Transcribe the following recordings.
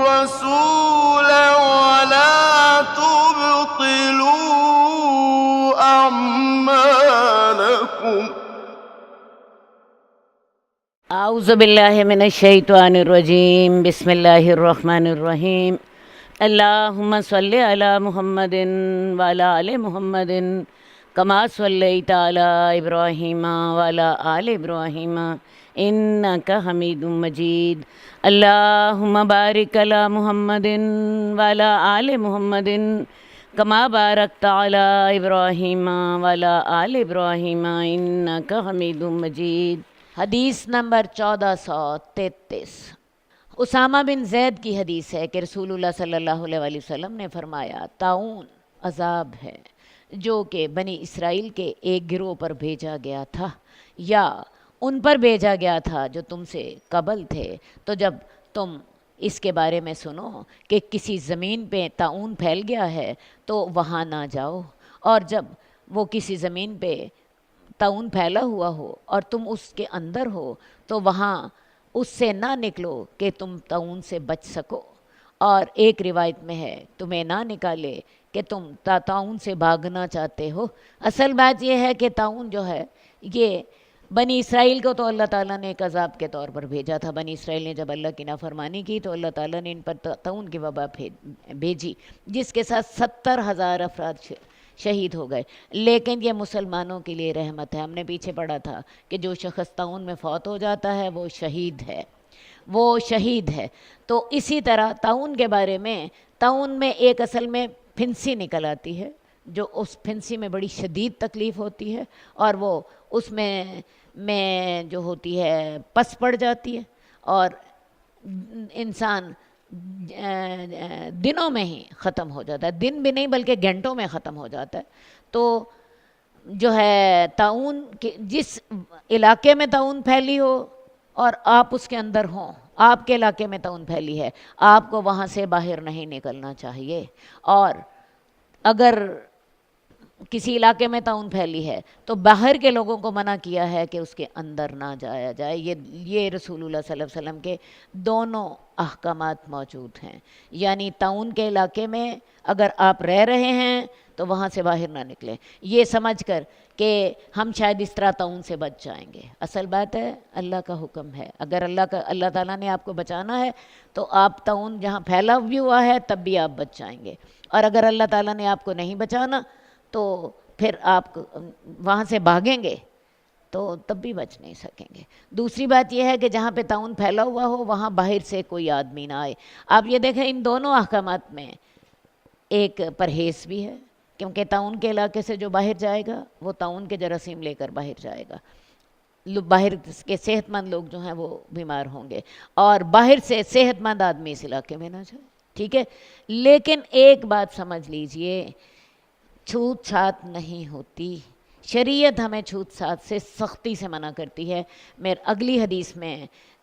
الرسول ولا تبطلوا أعمالكم. اعوذ باللہ من الشیطان الرجیم. بسم اللہ الرحمن الرحیم. اللہم صلی علی محمد وعلی آل محمد کما صلیت علی ابراہیم وعلی آل ابراہیم انک حمید مجید. اللہم بارک علی محمد وعلی آل محمد کما بارکت علی ابراہیم وعلی آل ابراہیم انک حمید مجید. حدیث نمبر 1433. اسامہ بن زید کی حدیث ہے کہ رسول اللہ صلی اللہ علیہ وسلم نے فرمایا طاعون عذاب ہے جو کہ بنی اسرائیل کے ایک گروہ پر بھیجا گیا تھا یا ان پر بھیجا گیا تھا جو تم سے قبل تھے. تو جب تم اس کے بارے میں سنو کہ کسی زمین پہ طاعون پھیل گیا ہے تو وہاں نہ جاؤ، اور جب وہ کسی زمین پہ طاعون پھیلا ہوا ہو اور تم اس کے اندر ہو تو وہاں اس سے نہ نکلو کہ تم طاعون سے بچ سکو. اور ایک روایت میں ہے تمہیں نہ نکالے کہ تم طاعون سے بھاگنا چاہتے ہو. اصل بات یہ ہے کہ طاعون جو ہے یہ بنی اسرائیل کو تو اللہ تعالیٰ نے ایک عذاب کے طور پر بھیجا تھا. بنی اسرائیل نے جب اللہ کی نافرمانی کی تو اللہ تعالیٰ نے ان پر طاعون کی وبا بھیجی جس کے ساتھ 70,000 افراد شہید ہو گئے. لیکن یہ مسلمانوں کے لیے رحمت ہے. ہم نے پیچھے پڑھا تھا کہ جو شخص طاعون میں فوت ہو جاتا ہے وہ شہید ہے، وہ شہید ہے. تو اسی طرح طاعون کے بارے میں، طاعون میں ایک اصل میں پھنسی نکل آتی ہے جو اس پھنسی میں بڑی شدید تکلیف ہوتی ہے اور وہ اس میں جو ہوتی ہے پس پڑ جاتی ہے اور انسان دنوں میں ہی ختم ہو جاتا ہے، دن بھی نہیں بلکہ گھنٹوں میں ختم ہو جاتا ہے. تو جو ہے طاعون جس علاقے میں طاعون پھیلی ہو اور آپ اس کے اندر ہوں، آپ کے علاقے میں طاعون پھیلی ہے، آپ کو وہاں سے باہر نہیں نکلنا چاہیے. اور اگر کسی علاقے میں طاعون پھیلی ہے تو باہر کے لوگوں کو منع کیا ہے کہ اس کے اندر نہ جایا جائے. یہ رسول اللہ صلی اللہ علیہ وسلم کے دونوں احکامات موجود ہیں. یعنی طاعون کے علاقے میں اگر آپ رہ رہے ہیں تو وہاں سے باہر نہ نکلیں یہ سمجھ کر کہ ہم شاید اس طرح طاعون سے بچ جائیں گے. اصل بات ہے اللہ کا حکم ہے. اگر اللہ تعالیٰ نے آپ کو بچانا ہے تو آپ طاعون جہاں پھیلا بھی ہوا ہے تب بھی آپ بچ جائیں گے، اور اگر اللہ تعالیٰ نے آپ کو نہیں بچانا تو پھر آپ وہاں سے بھاگیں گے تو تب بھی بچ نہیں سکیں گے. دوسری بات یہ ہے کہ جہاں پہ طاعون پھیلا ہوا ہو وہاں باہر سے کوئی آدمی نہ آئے. آپ یہ دیکھیں ان دونوں احکامات میں ایک پرہیز بھی ہے، کیونکہ طاعون کے علاقے سے جو باہر جائے گا وہ طاعون کے جراثیم لے کر باہر جائے گا. باہر کے صحت مند لوگ جو ہیں وہ بیمار ہوں گے، اور باہر سے صحت مند آدمی اس علاقے میں نہ جائے. ٹھیک ہے، لیکن ایک بات سمجھ لیجئے، چھوت چھات نہیں ہوتی. شریعت ہمیں چھوت چھات سے سختی سے منع کرتی ہے. اگلی حدیث میں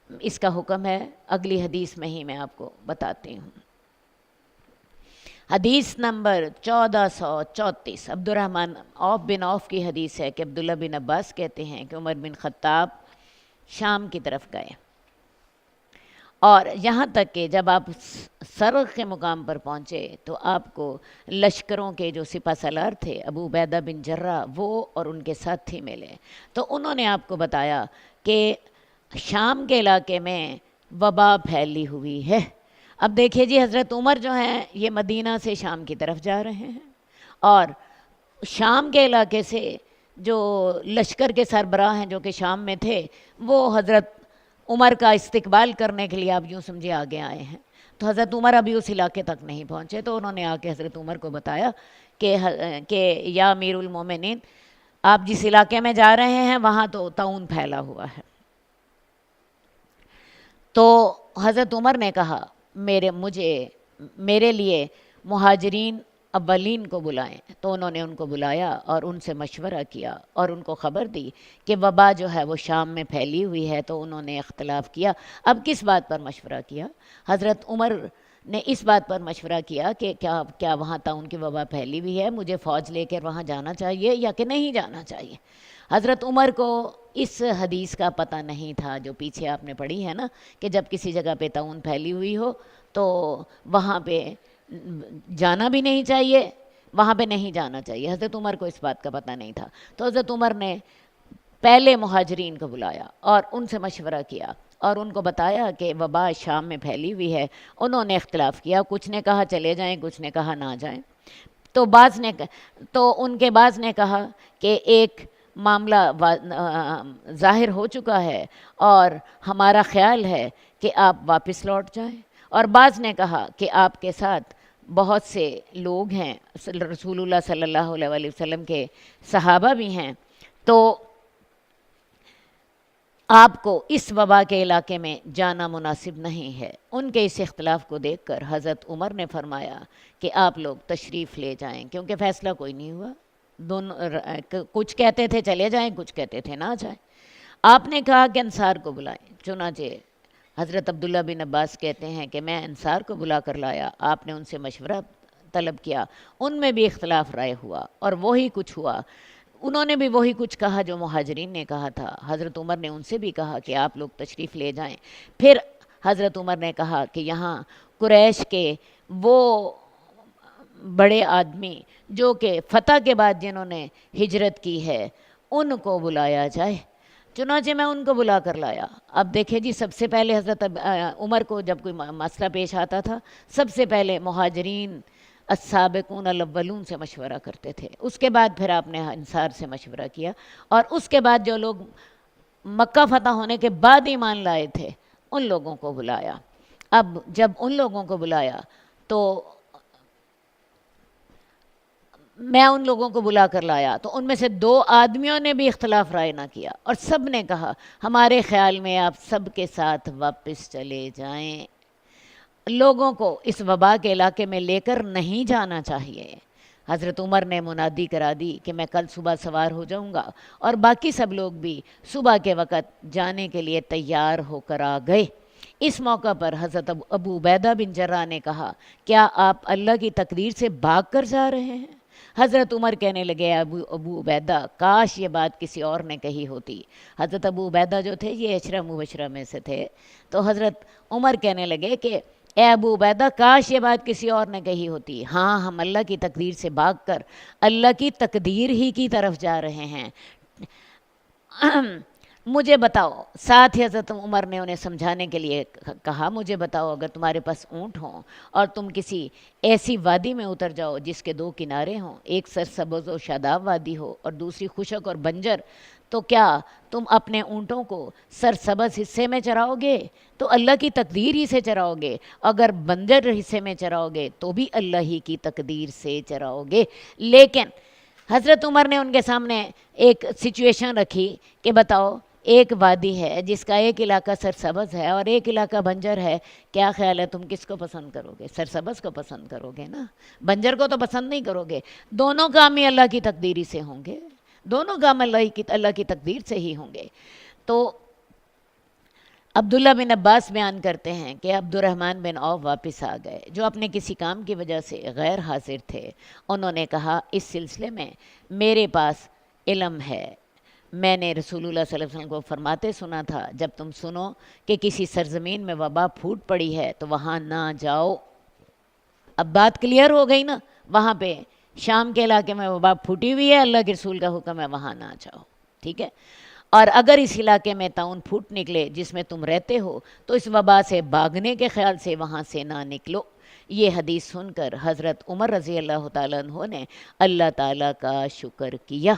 اس کا حکم ہے، اگلی حدیث میں ہی میں آپ کو بتاتی ہوں. حدیث نمبر 1434. عبدالرحمن بن عوف کی حدیث ہے کہ عبداللہ بن عباس کہتے ہیں کہ عمر بن خطاب شام کی طرف گئے، اور یہاں تک کہ جب آپ سرغ کے مقام پر پہنچے تو آپ کو لشکروں کے جو سپہ سالار تھے ابو عبیدہ بن جرہ وہ اور ان کے ساتھی ملے. تو انہوں نے آپ کو بتایا کہ شام کے علاقے میں وبا پھیلی ہوئی ہے. اب دیکھیے جی، حضرت عمر جو ہیں یہ مدینہ سے شام کی طرف جا رہے ہیں، اور شام کے علاقے سے جو لشکر کے سربراہ ہیں جو کہ شام میں تھے وہ حضرت عمر کا استقبال کرنے کے لیے آپ یوں سمجھے آگے آئے ہیں. تو حضرت عمر ابھی اس علاقے تک نہیں پہنچے تو انہوں نے آ کے حضرت عمر کو بتایا کہ یا امیر المومنین، آپ جس علاقے میں جا رہے ہیں وہاں تو طاعون پھیلا ہوا ہے. تو حضرت عمر نے کہا میرے لیے مہاجرین اولین کو بلائیں. تو انہوں نے ان کو بلایا اور ان سے مشورہ کیا اور ان کو خبر دی کہ وبا جو ہے وہ شام میں پھیلی ہوئی ہے. تو انہوں نے اختلاف کیا. اب کس بات پر مشورہ کیا؟ حضرت عمر نے اس بات پر مشورہ کیا کہ کیا وہاں طاعون کی وبا پھیلی ہوئی ہے، مجھے فوج لے کر وہاں جانا چاہیے یا کہ نہیں جانا چاہیے. حضرت عمر کو اس حدیث کا پتہ نہیں تھا جو پیچھے آپ نے پڑھی ہے نا، کہ جب کسی جگہ پہ طاعون پھیلی ہوئی ہو تو وہاں پہ جانا بھی نہیں چاہیے، وہاں پہ نہیں جانا چاہیے۔ حضرت عمر کو اس بات کا پتہ نہیں تھا، تو حضرت عمر نے پہلے مہاجرین کو بلایا اور ان سے مشورہ کیا اور ان کو بتایا کہ وبا شام میں پھیلی ہوئی ہے۔ انہوں نے اختلاف کیا، کچھ نے کہا چلے جائیں، کچھ نے کہا نہ جائیں۔ تو ان کے بعض نے کہا کہ ایک معاملہ ظاہر ہو چکا ہے اور ہمارا خیال ہے کہ آپ واپس لوٹ جائیں، اور بعض نے کہا کہ آپ کے ساتھ بہت سے لوگ ہیں، رسول اللہ صلی اللہ علیہ وآلہ وسلم کے صحابہ بھی ہیں، تو آپ کو اس وبا کے علاقے میں جانا مناسب نہیں ہے۔ ان کے اس اختلاف کو دیکھ کر حضرت عمر نے فرمایا کہ آپ لوگ تشریف لے جائیں، کیونکہ فیصلہ کوئی نہیں ہوا، کچھ کہتے تھے چلے جائیں، کچھ کہتے تھے نہ جائیں۔ آپ نے کہا کہ انصار کو بلائیں، چنانچہ حضرت عبداللہ بن عباس کہتے ہیں کہ میں انصار کو بلا کر لایا، آپ نے ان سے مشورہ طلب کیا، ان میں بھی اختلاف رائے ہوا اور وہی کچھ ہوا، انہوں نے بھی وہی کچھ کہا جو مہاجرین نے کہا تھا۔ حضرت عمر نے ان سے بھی کہا کہ آپ لوگ تشریف لے جائیں۔ پھر حضرت عمر نے کہا کہ یہاں قریش کے وہ بڑے آدمی جو کہ فتح کے بعد جنہوں نے ہجرت کی ہے ان کو بلایا جائے، چنانچہ میں ان کو بلا کر لایا۔ اب دیکھیں جی، سب سے پہلے حضرت عمر کو جب کوئی مسئلہ پیش آتا تھا، سب سے پہلے مہاجرین السابقون الاولون سے مشورہ کرتے تھے، اس کے بعد پھر آپ نے انصار سے مشورہ کیا، اور اس کے بعد جو لوگ مکہ فتح ہونے کے بعد ایمان لائے تھے ان لوگوں کو بلایا۔ اب جب ان لوگوں کو بلایا تو میں ان لوگوں کو بلا کر لایا، تو ان میں سے 2 آدمیوں نے بھی اختلاف رائے نہ کیا، اور سب نے کہا ہمارے خیال میں آپ سب کے ساتھ واپس چلے جائیں، لوگوں کو اس وبا کے علاقے میں لے کر نہیں جانا چاہیے۔ حضرت عمر نے منادی کرا دی کہ میں کل صبح سوار ہو جاؤں گا، اور باقی سب لوگ بھی صبح کے وقت جانے کے لیے تیار ہو کر آ گئے۔ اس موقع پر حضرت ابو عبیدہ بن جراح نے کہا کیا آپ اللہ کی تقدیر سے بھاگ کر جا رہے ہیں؟ حضرت عمر کہنے لگے ابو عبیدہ کاش یہ بات کسی اور نے کہی ہوتی۔ حضرت ابو عبیدہ جو تھے یہ 10 مبشرہ میں سے تھے، تو حضرت عمر کہنے لگے کہ اے ابو عبیدہ کاش یہ بات کسی اور نے کہی ہوتی، ہاں ہم اللہ کی تقدیر سے بھاگ کر اللہ کی تقدیر ہی کی طرف جا رہے ہیں۔ مجھے بتاؤ، ساتھ ہی حضرت عمر نے انہیں سمجھانے کے لیے کہا مجھے بتاؤ اگر تمہارے پاس اونٹ ہوں اور تم کسی ایسی وادی میں اتر جاؤ جس کے 2 کنارے ہوں، ایک سرسبز و شاداب وادی ہو اور دوسری خشک اور بنجر، تو کیا تم اپنے اونٹوں کو سرسبز حصے میں چراؤ گے تو اللہ کی تقدیر ہی سے چراؤ گے، اگر بنجر حصے میں چراؤ گے تو بھی اللہ ہی کی تقدیر سے چراؤ گے؟ لیکن حضرت عمر نے ان کے سامنے ایک سچویشن رکھی کہ بتاؤ ایک وادی ہے جس کا ایک علاقہ سرسبز ہے اور ایک علاقہ بنجر ہے، کیا خیال ہے تم کس کو پسند کرو گے؟ سرسبز کو پسند کرو گے نا، بنجر کو تو پسند نہیں کرو گے۔ دونوں کام ہی اللہ کی تقدیری سے ہوں گے، دونوں کام اللہ کی تقدیر سے ہی ہوں گے۔ تو عبداللہ بن عباس بیان کرتے ہیں کہ عبد الرحمن بن عوف واپس آ گئے جو اپنے کسی کام کی وجہ سے غیر حاضر تھے۔ انہوں نے کہا اس سلسلے میں میرے پاس علم ہے، میں نے رسول اللہ صلی اللہ علیہ وسلم کو فرماتے سنا تھا جب تم سنو کہ کسی سرزمین میں وبا پھوٹ پڑی ہے تو وہاں نہ جاؤ۔ اب بات کلیئر ہو گئی نا، وہاں پہ شام کے علاقے میں وبا پھوٹی ہوئی ہے، اللہ کے رسول کا حکم ہے وہاں نہ جاؤ، ٹھیک ہے؟ اور اگر اس علاقے میں طاعون پھوٹ نکلے جس میں تم رہتے ہو تو اس وبا سے بھاگنے کے خیال سے وہاں سے نہ نکلو۔ یہ حدیث سن کر حضرت عمر رضی اللہ تعالیٰ عنہ نے اللہ تعالیٰ کا شکر کیا۔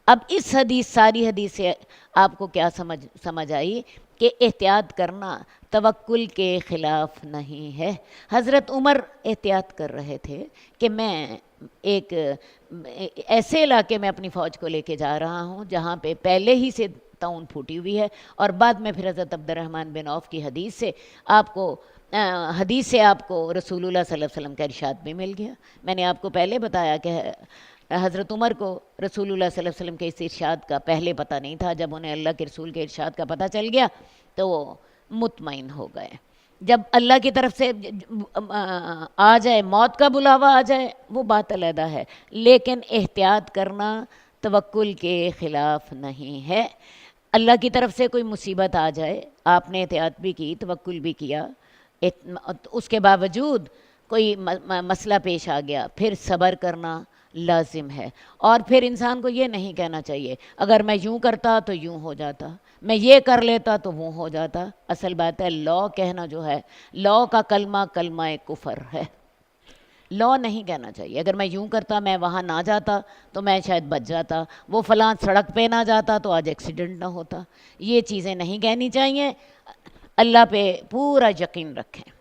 اب اس ساری حدیث سے آپ کو کیا سمجھ آئی کہ احتیاط کرنا توکل کے خلاف نہیں ہے۔ حضرت عمر احتیاط کر رہے تھے کہ میں ایک ایسے علاقے میں اپنی فوج کو لے کے جا رہا ہوں جہاں پہ پہلے ہی سے طاعون پھوٹی ہوئی ہے، اور بعد میں پھر حضرت عبد الرحمن بن عوف کی حدیث سے آپ کو رسول اللہ صلی اللہ علیہ وسلم کا ارشاد بھی مل گیا۔ میں نے آپ کو پہلے بتایا کہ حضرت عمر کو رسول اللہ صلی اللہ علیہ وسلم کے اس ارشاد کا پہلے پتہ نہیں تھا، جب انہیں اللہ کے رسول کے ارشاد کا پتہ چل گیا تو وہ مطمئن ہو گئے۔ جب اللہ کی طرف سے آ جائے، موت کا بلاوا آ جائے، وہ بات علیحدہ ہے، لیکن احتیاط کرنا توکل کے خلاف نہیں ہے۔ اللہ کی طرف سے کوئی مصیبت آ جائے، آپ نے احتیاط بھی کی، توکل بھی کیا، اس کے باوجود کوئی مسئلہ پیش آ گیا، پھر صبر کرنا لازم ہے۔ اور پھر انسان کو یہ نہیں کہنا چاہیے اگر میں یوں کرتا تو یوں ہو جاتا، میں یہ کر لیتا تو وہ ہو جاتا۔ اصل بات ہے لا کہنا جو ہے، لا کا کلمہ کلمہ کفر ہے، لا نہیں کہنا چاہیے۔ اگر میں یوں کرتا، میں وہاں نہ جاتا تو میں شاید بچ جاتا، وہ فلاں سڑک پہ نہ جاتا تو آج ایکسیڈنٹ نہ ہوتا، یہ چیزیں نہیں کہنی چاہیے۔ اللہ پہ پورا یقین رکھیں۔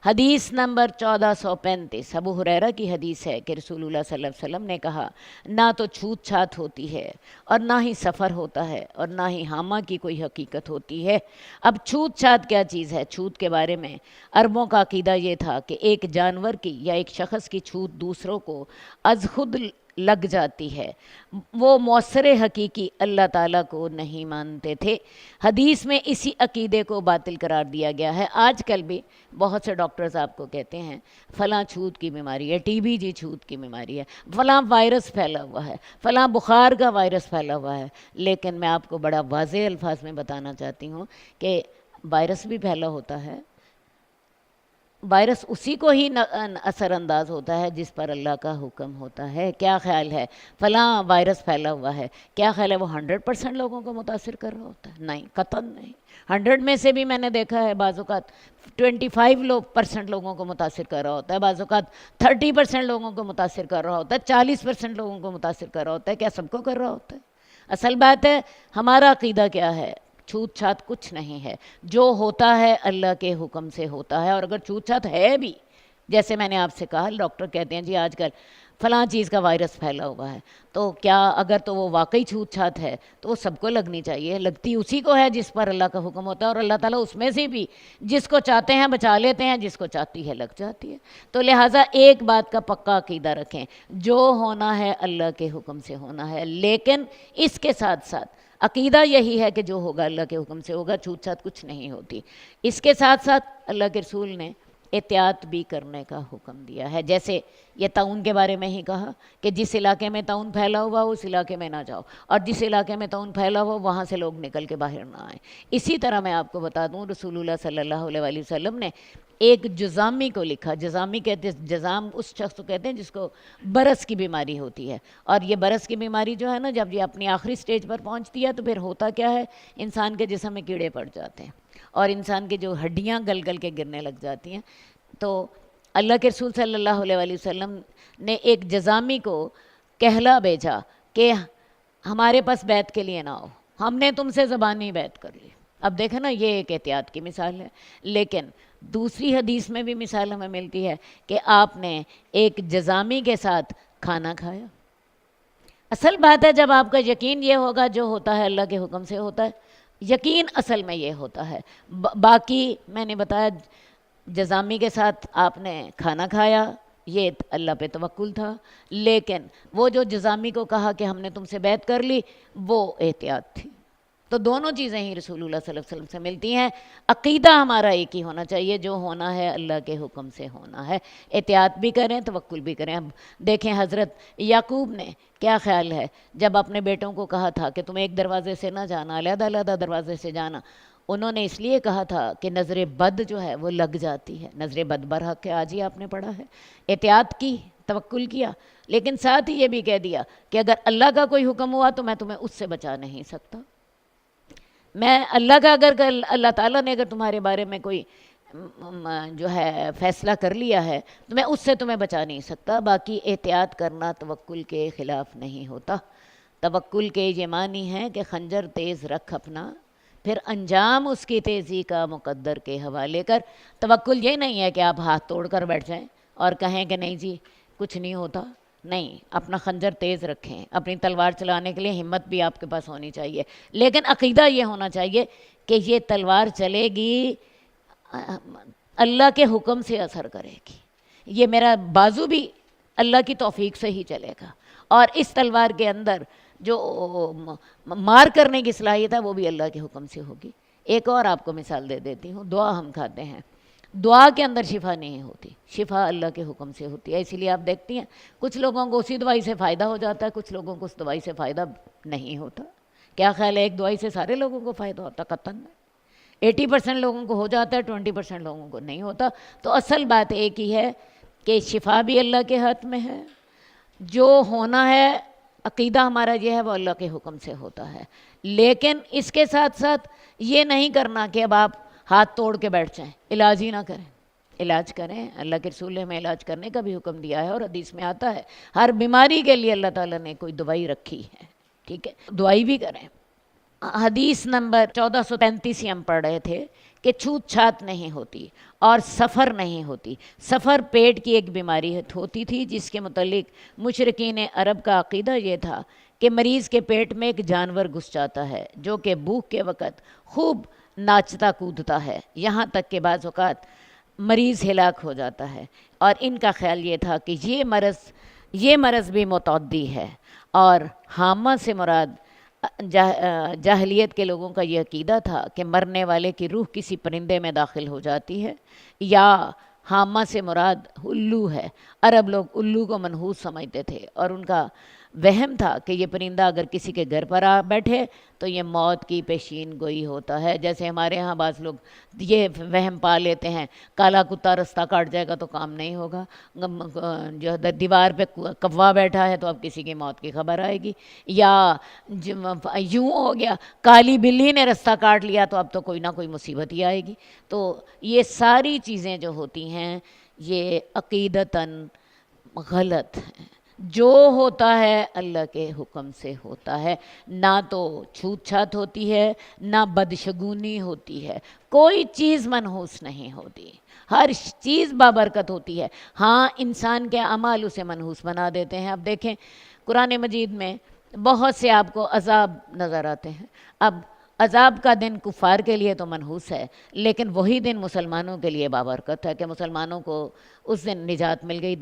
حدیث نمبر 1435 ابو ہریرہ کی حدیث ہے کہ رسول اللہ صلی اللہ علیہ وسلم نے کہا، نہ تو چھوت چھات ہوتی ہے اور نہ ہی سفر ہوتا ہے اور نہ ہی حامہ کی کوئی حقیقت ہوتی ہے۔ اب چھوت چھات کیا چیز ہے؟ چھوت کے بارے میں عربوں کا عقیدہ یہ تھا کہ ایک جانور کی یا ایک شخص کی چھوت دوسروں کو از خود لگ جاتی ہے، وہ مؤثر حقیقی اللہ تعالیٰ کو نہیں مانتے تھے۔ حدیث میں اسی عقیدے کو باطل قرار دیا گیا ہے۔ آج کل بھی بہت سے ڈاکٹرز آپ کو کہتے ہیں فلاں چھوت کی بیماری ہے، ٹی بی جی چھوت کی بیماری ہے، فلاں وائرس پھیلا ہوا ہے، فلاں بخار کا وائرس پھیلا ہوا ہے، لیکن میں آپ کو بڑا واضح الفاظ میں بتانا چاہتی ہوں کہ وائرس بھی پھیلا ہوتا ہے، وائرس اسی کو ہی اثر انداز ہوتا ہے جس پر اللہ کا حکم ہوتا ہے۔ کیا خیال ہے فلاں وائرس پھیلا ہوا ہے، کیا خیال ہے وہ 100% لوگوں کو متاثر کر رہا ہوتا ہے؟ نہیں، قطعاً نہیں۔ 100 میں سے بھی میں نے دیکھا ہے بعض اوقات 25% لوگوں کو متاثر کر رہا ہوتا ہے، بعض اوقات 30% لوگوں کو متاثر کر رہا ہوتا ہے، 40% لوگوں کو متاثر کر رہا ہوتا ہے۔ کیا سب کو کر رہا ہوتا ہے؟ اصل بات ہے ہمارا عقیدہ کیا ہے، چھوت چھات کچھ نہیں ہے، جو ہوتا ہے اللہ کے حکم سے ہوتا ہے۔ اور اگر چھوت چھات ہے بھی، جیسے میں نے آپ سے کہا ڈاکٹر کہتے ہیں جی آج کل فلاں چیز کا وائرس پھیلا ہوا ہے، تو کیا اگر تو وہ واقعی چھوت چھات ہے تو وہ سب کو لگنی چاہیے، لگتی اسی کو ہے جس پر اللہ کا حکم ہوتا ہے، اور اللہ تعالیٰ اس میں سے بھی جس کو چاہتے ہیں بچا لیتے ہیں، جس کو چاہتی ہے لگ جاتی ہے۔ تو لہٰذا ایک بات کا پکا عقیدہ رکھیں، جو ہونا ہے اللہ کے حکم سے ہونا ہے، لیکن اس کے ساتھ ساتھ عقیدہ یہی ہے کہ جو ہوگا اللہ کے حکم سے ہوگا، چھوت چھات کچھ نہیں ہوتی۔ اس کے ساتھ ساتھ اللہ کے رسول نے احتیاط بھی کرنے کا حکم دیا ہے، جیسے یہ طاعون کے بارے میں ہی کہا کہ جس علاقے میں طاعون پھیلا ہوا اس علاقے میں نہ جاؤ، اور جس علاقے میں طاعون پھیلا ہوا وہاں سے لوگ نکل کے باہر نہ آئیں۔ اسی طرح میں آپ کو بتا دوں رسول اللہ صلی اللہ علیہ وآلہ وسلم نے ایک جذامی کو لکھا، جذامی کہتے ہیں، جذام اس شخص کو کہتے ہیں جس کو برس کی بیماری ہوتی ہے، اور یہ برس کی بیماری جو ہے نا جب یہ اپنی آخری سٹیج پر پہنچتی ہے تو پھر ہوتا کیا ہے، انسان کے جسم میں کیڑے پڑ جاتے ہیں اور انسان کے جو ہڈیاں گل گل کے گرنے لگ جاتی ہیں۔ تو اللہ کے رسول صلی اللہ علیہ وآلہ وسلم نے ایک جذامی کو کہلا بھیجا کہ ہمارے پاس بیعت کے لیے نہ آؤ، ہم نے تم سے زبانی بیعت کر لی۔ اب دیکھیں نا یہ ایک احتیاط کی مثال ہے، لیکن دوسری حدیث میں بھی مثال ہمیں ملتی ہے کہ آپ نے ایک جذامی کے ساتھ کھانا کھایا۔ اصل بات ہے جب آپ کا یقین یہ ہوگا جو ہوتا ہے اللہ کے حکم سے ہوتا ہے، یقین اصل میں یہ ہوتا ہے۔ باقی میں نے بتایا جذامی کے ساتھ آپ نے کھانا کھایا، یہ اللہ پہ توکل تھا، لیکن وہ جو جذامی کو کہا کہ ہم نے تم سے بیعت کر لی، وہ احتیاط تھی۔ تو دونوں چیزیں ہی رسول اللہ صلی اللہ علیہ وسلم سے ملتی ہیں۔ عقیدہ ہمارا ایک ہی ہونا چاہیے، جو ہونا ہے اللہ کے حکم سے ہونا ہے، احتیاط بھی کریں توکل بھی کریں۔ اب دیکھیں حضرت یعقوب نے کیا خیال ہے جب اپنے بیٹوں کو کہا تھا کہ تم ایک دروازے سے نہ جانا، علیحدہ علیحدہ دروازے سے جانا، انہوں نے اس لیے کہا تھا کہ نظر بد جو ہے وہ لگ جاتی ہے، نظر بد برحق ہے، آج ہی آپ نے پڑھا ہے۔ احتیاط کی، توکل کیا، لیکن ساتھ ہی یہ بھی کہہ دیا کہ اگر اللہ کا کوئی حکم ہوا تو میں تمہیں اس سے بچا نہیں سکتا۔ میں اللہ کا اگر اللہ تعالیٰ نے اگر تمہارے بارے میں کوئی جو ہے فیصلہ کر لیا ہے تو میں اس سے تمہیں بچا نہیں سکتا۔ باقی احتیاط کرنا توکل کے خلاف نہیں ہوتا۔ توکل کے یہ معنی ہے کہ خنجر تیز رکھ اپنا، پھر انجام اس کی تیزی کا مقدر کے حوالے کر۔ توکل یہ نہیں ہے کہ آپ ہاتھ توڑ کر بیٹھ جائیں اور کہیں کہ نہیں جی کچھ نہیں ہوتا، نہیں، اپنا خنجر تیز رکھیں، اپنی تلوار چلانے کے لیے ہمت بھی آپ کے پاس ہونی چاہیے، لیکن عقیدہ یہ ہونا چاہیے کہ یہ تلوار چلے گی اللہ کے حکم سے اثر کرے گی، یہ میرا بازو بھی اللہ کی توفیق سے ہی چلے گا، اور اس تلوار کے اندر جو مار کرنے کی صلاحیت ہے وہ بھی اللہ کے حکم سے ہوگی۔ ایک اور آپ کو مثال دے دیتی ہوں، دعا ہم کھاتے ہیں، دعا کے اندر شفا نہیں ہوتی، شفا اللہ کے حکم سے ہوتی ہے۔ اسی لیے آپ دیکھتی ہیں کچھ لوگوں کو اسی دوائی سے فائدہ ہو جاتا ہے، کچھ لوگوں کو اس دوائی سے فائدہ نہیں ہوتا۔ کیا خیال ہے ایک دوائی سے سارے لوگوں کو فائدہ ہوتا؟ قطعاً نہیں۔ 80% لوگوں کو ہو جاتا ہے، 20% لوگوں کو نہیں ہوتا۔ تو اصل بات ایک ہی ہے کہ شفا بھی اللہ کے ہاتھ میں ہے، جو ہونا ہے عقیدہ ہمارا یہ ہے وہ اللہ کے حکم سے ہوتا ہے، لیکن اس کے ساتھ ساتھ یہ نہیں کرنا کہ اب آپ ہاتھ توڑ کے بیٹھ جائیں، علاج ہی نہ کریں۔ علاج کریں، اللہ کے رسول نے ہمیں علاج کرنے کا بھی حکم دیا ہے، اور حدیث میں آتا ہے ہر بیماری کے لیے اللہ تعالیٰ نے کوئی دوائی رکھی ہے، ٹھیک ہے، دوائی بھی کریں۔ حدیث نمبر 1435 ہم پڑھ رہے تھے کہ چھوت چھات نہیں ہوتی اور سفر نہیں ہوتی۔ سفر پیٹ کی ایک بیماری ہوتی تھی جس کے متعلق مشرکین عرب کا عقیدہ یہ تھا کہ مریض کے پیٹ میں ایک جانور گھس جاتا ہے جو کہ بھوک کے وقت خوب ناچتا کودتا ہے، یہاں تک کہ بعض اوقات مریض ہلاک ہو جاتا ہے، اور ان کا خیال یہ تھا کہ یہ مرض بھی متعدی ہے، اور حامہ سے مراد جاہلیت کے لوگوں کا یہ عقیدہ تھا کہ مرنے والے کی روح کسی پرندے میں داخل ہو جاتی ہے، یا حامہ سے مراد الو ہے۔ عرب لوگ الو کو منحوس سمجھتے تھے، اور ان کا وہم تھا کہ یہ پرندہ اگر کسی کے گھر پر آ بیٹھے تو یہ موت کی پیشین گوئی ہوتا ہے۔ جیسے ہمارے ہاں بعض لوگ یہ وہم پا لیتے ہیں کالا کتا رستہ کاٹ جائے گا تو کام نہیں ہوگا، جو دیوار پہ کوا بیٹھا ہے تو اب کسی کی موت کی خبر آئے گی، یا یوں ہو گیا کالی بلی نے رستہ کاٹ لیا تو اب تو کوئی نہ کوئی مصیبت ہی آئے گی۔ تو یہ ساری چیزیں جو ہوتی ہیں یہ عقیدتاً غلط ہیں۔ جو ہوتا ہے اللہ کے حکم سے ہوتا ہے، نہ تو چھوت چھات ہوتی ہے، نہ بدشگونی ہوتی ہے، کوئی چیز منحوس نہیں ہوتی، ہر چیز بابرکت ہوتی ہے۔ ہاں انسان کے اعمال اسے منحوس بنا دیتے ہیں۔ اب دیکھیں قرآن مجید میں بہت سے آپ کو عذاب نظر آتے ہیں، اب عذاب کا دن کفار کے لیے تو منحوس ہے، لیکن وہی دن مسلمانوں کے لیے بابرکت ہے کہ مسلمانوں کو اس دن نجات مل گئی۔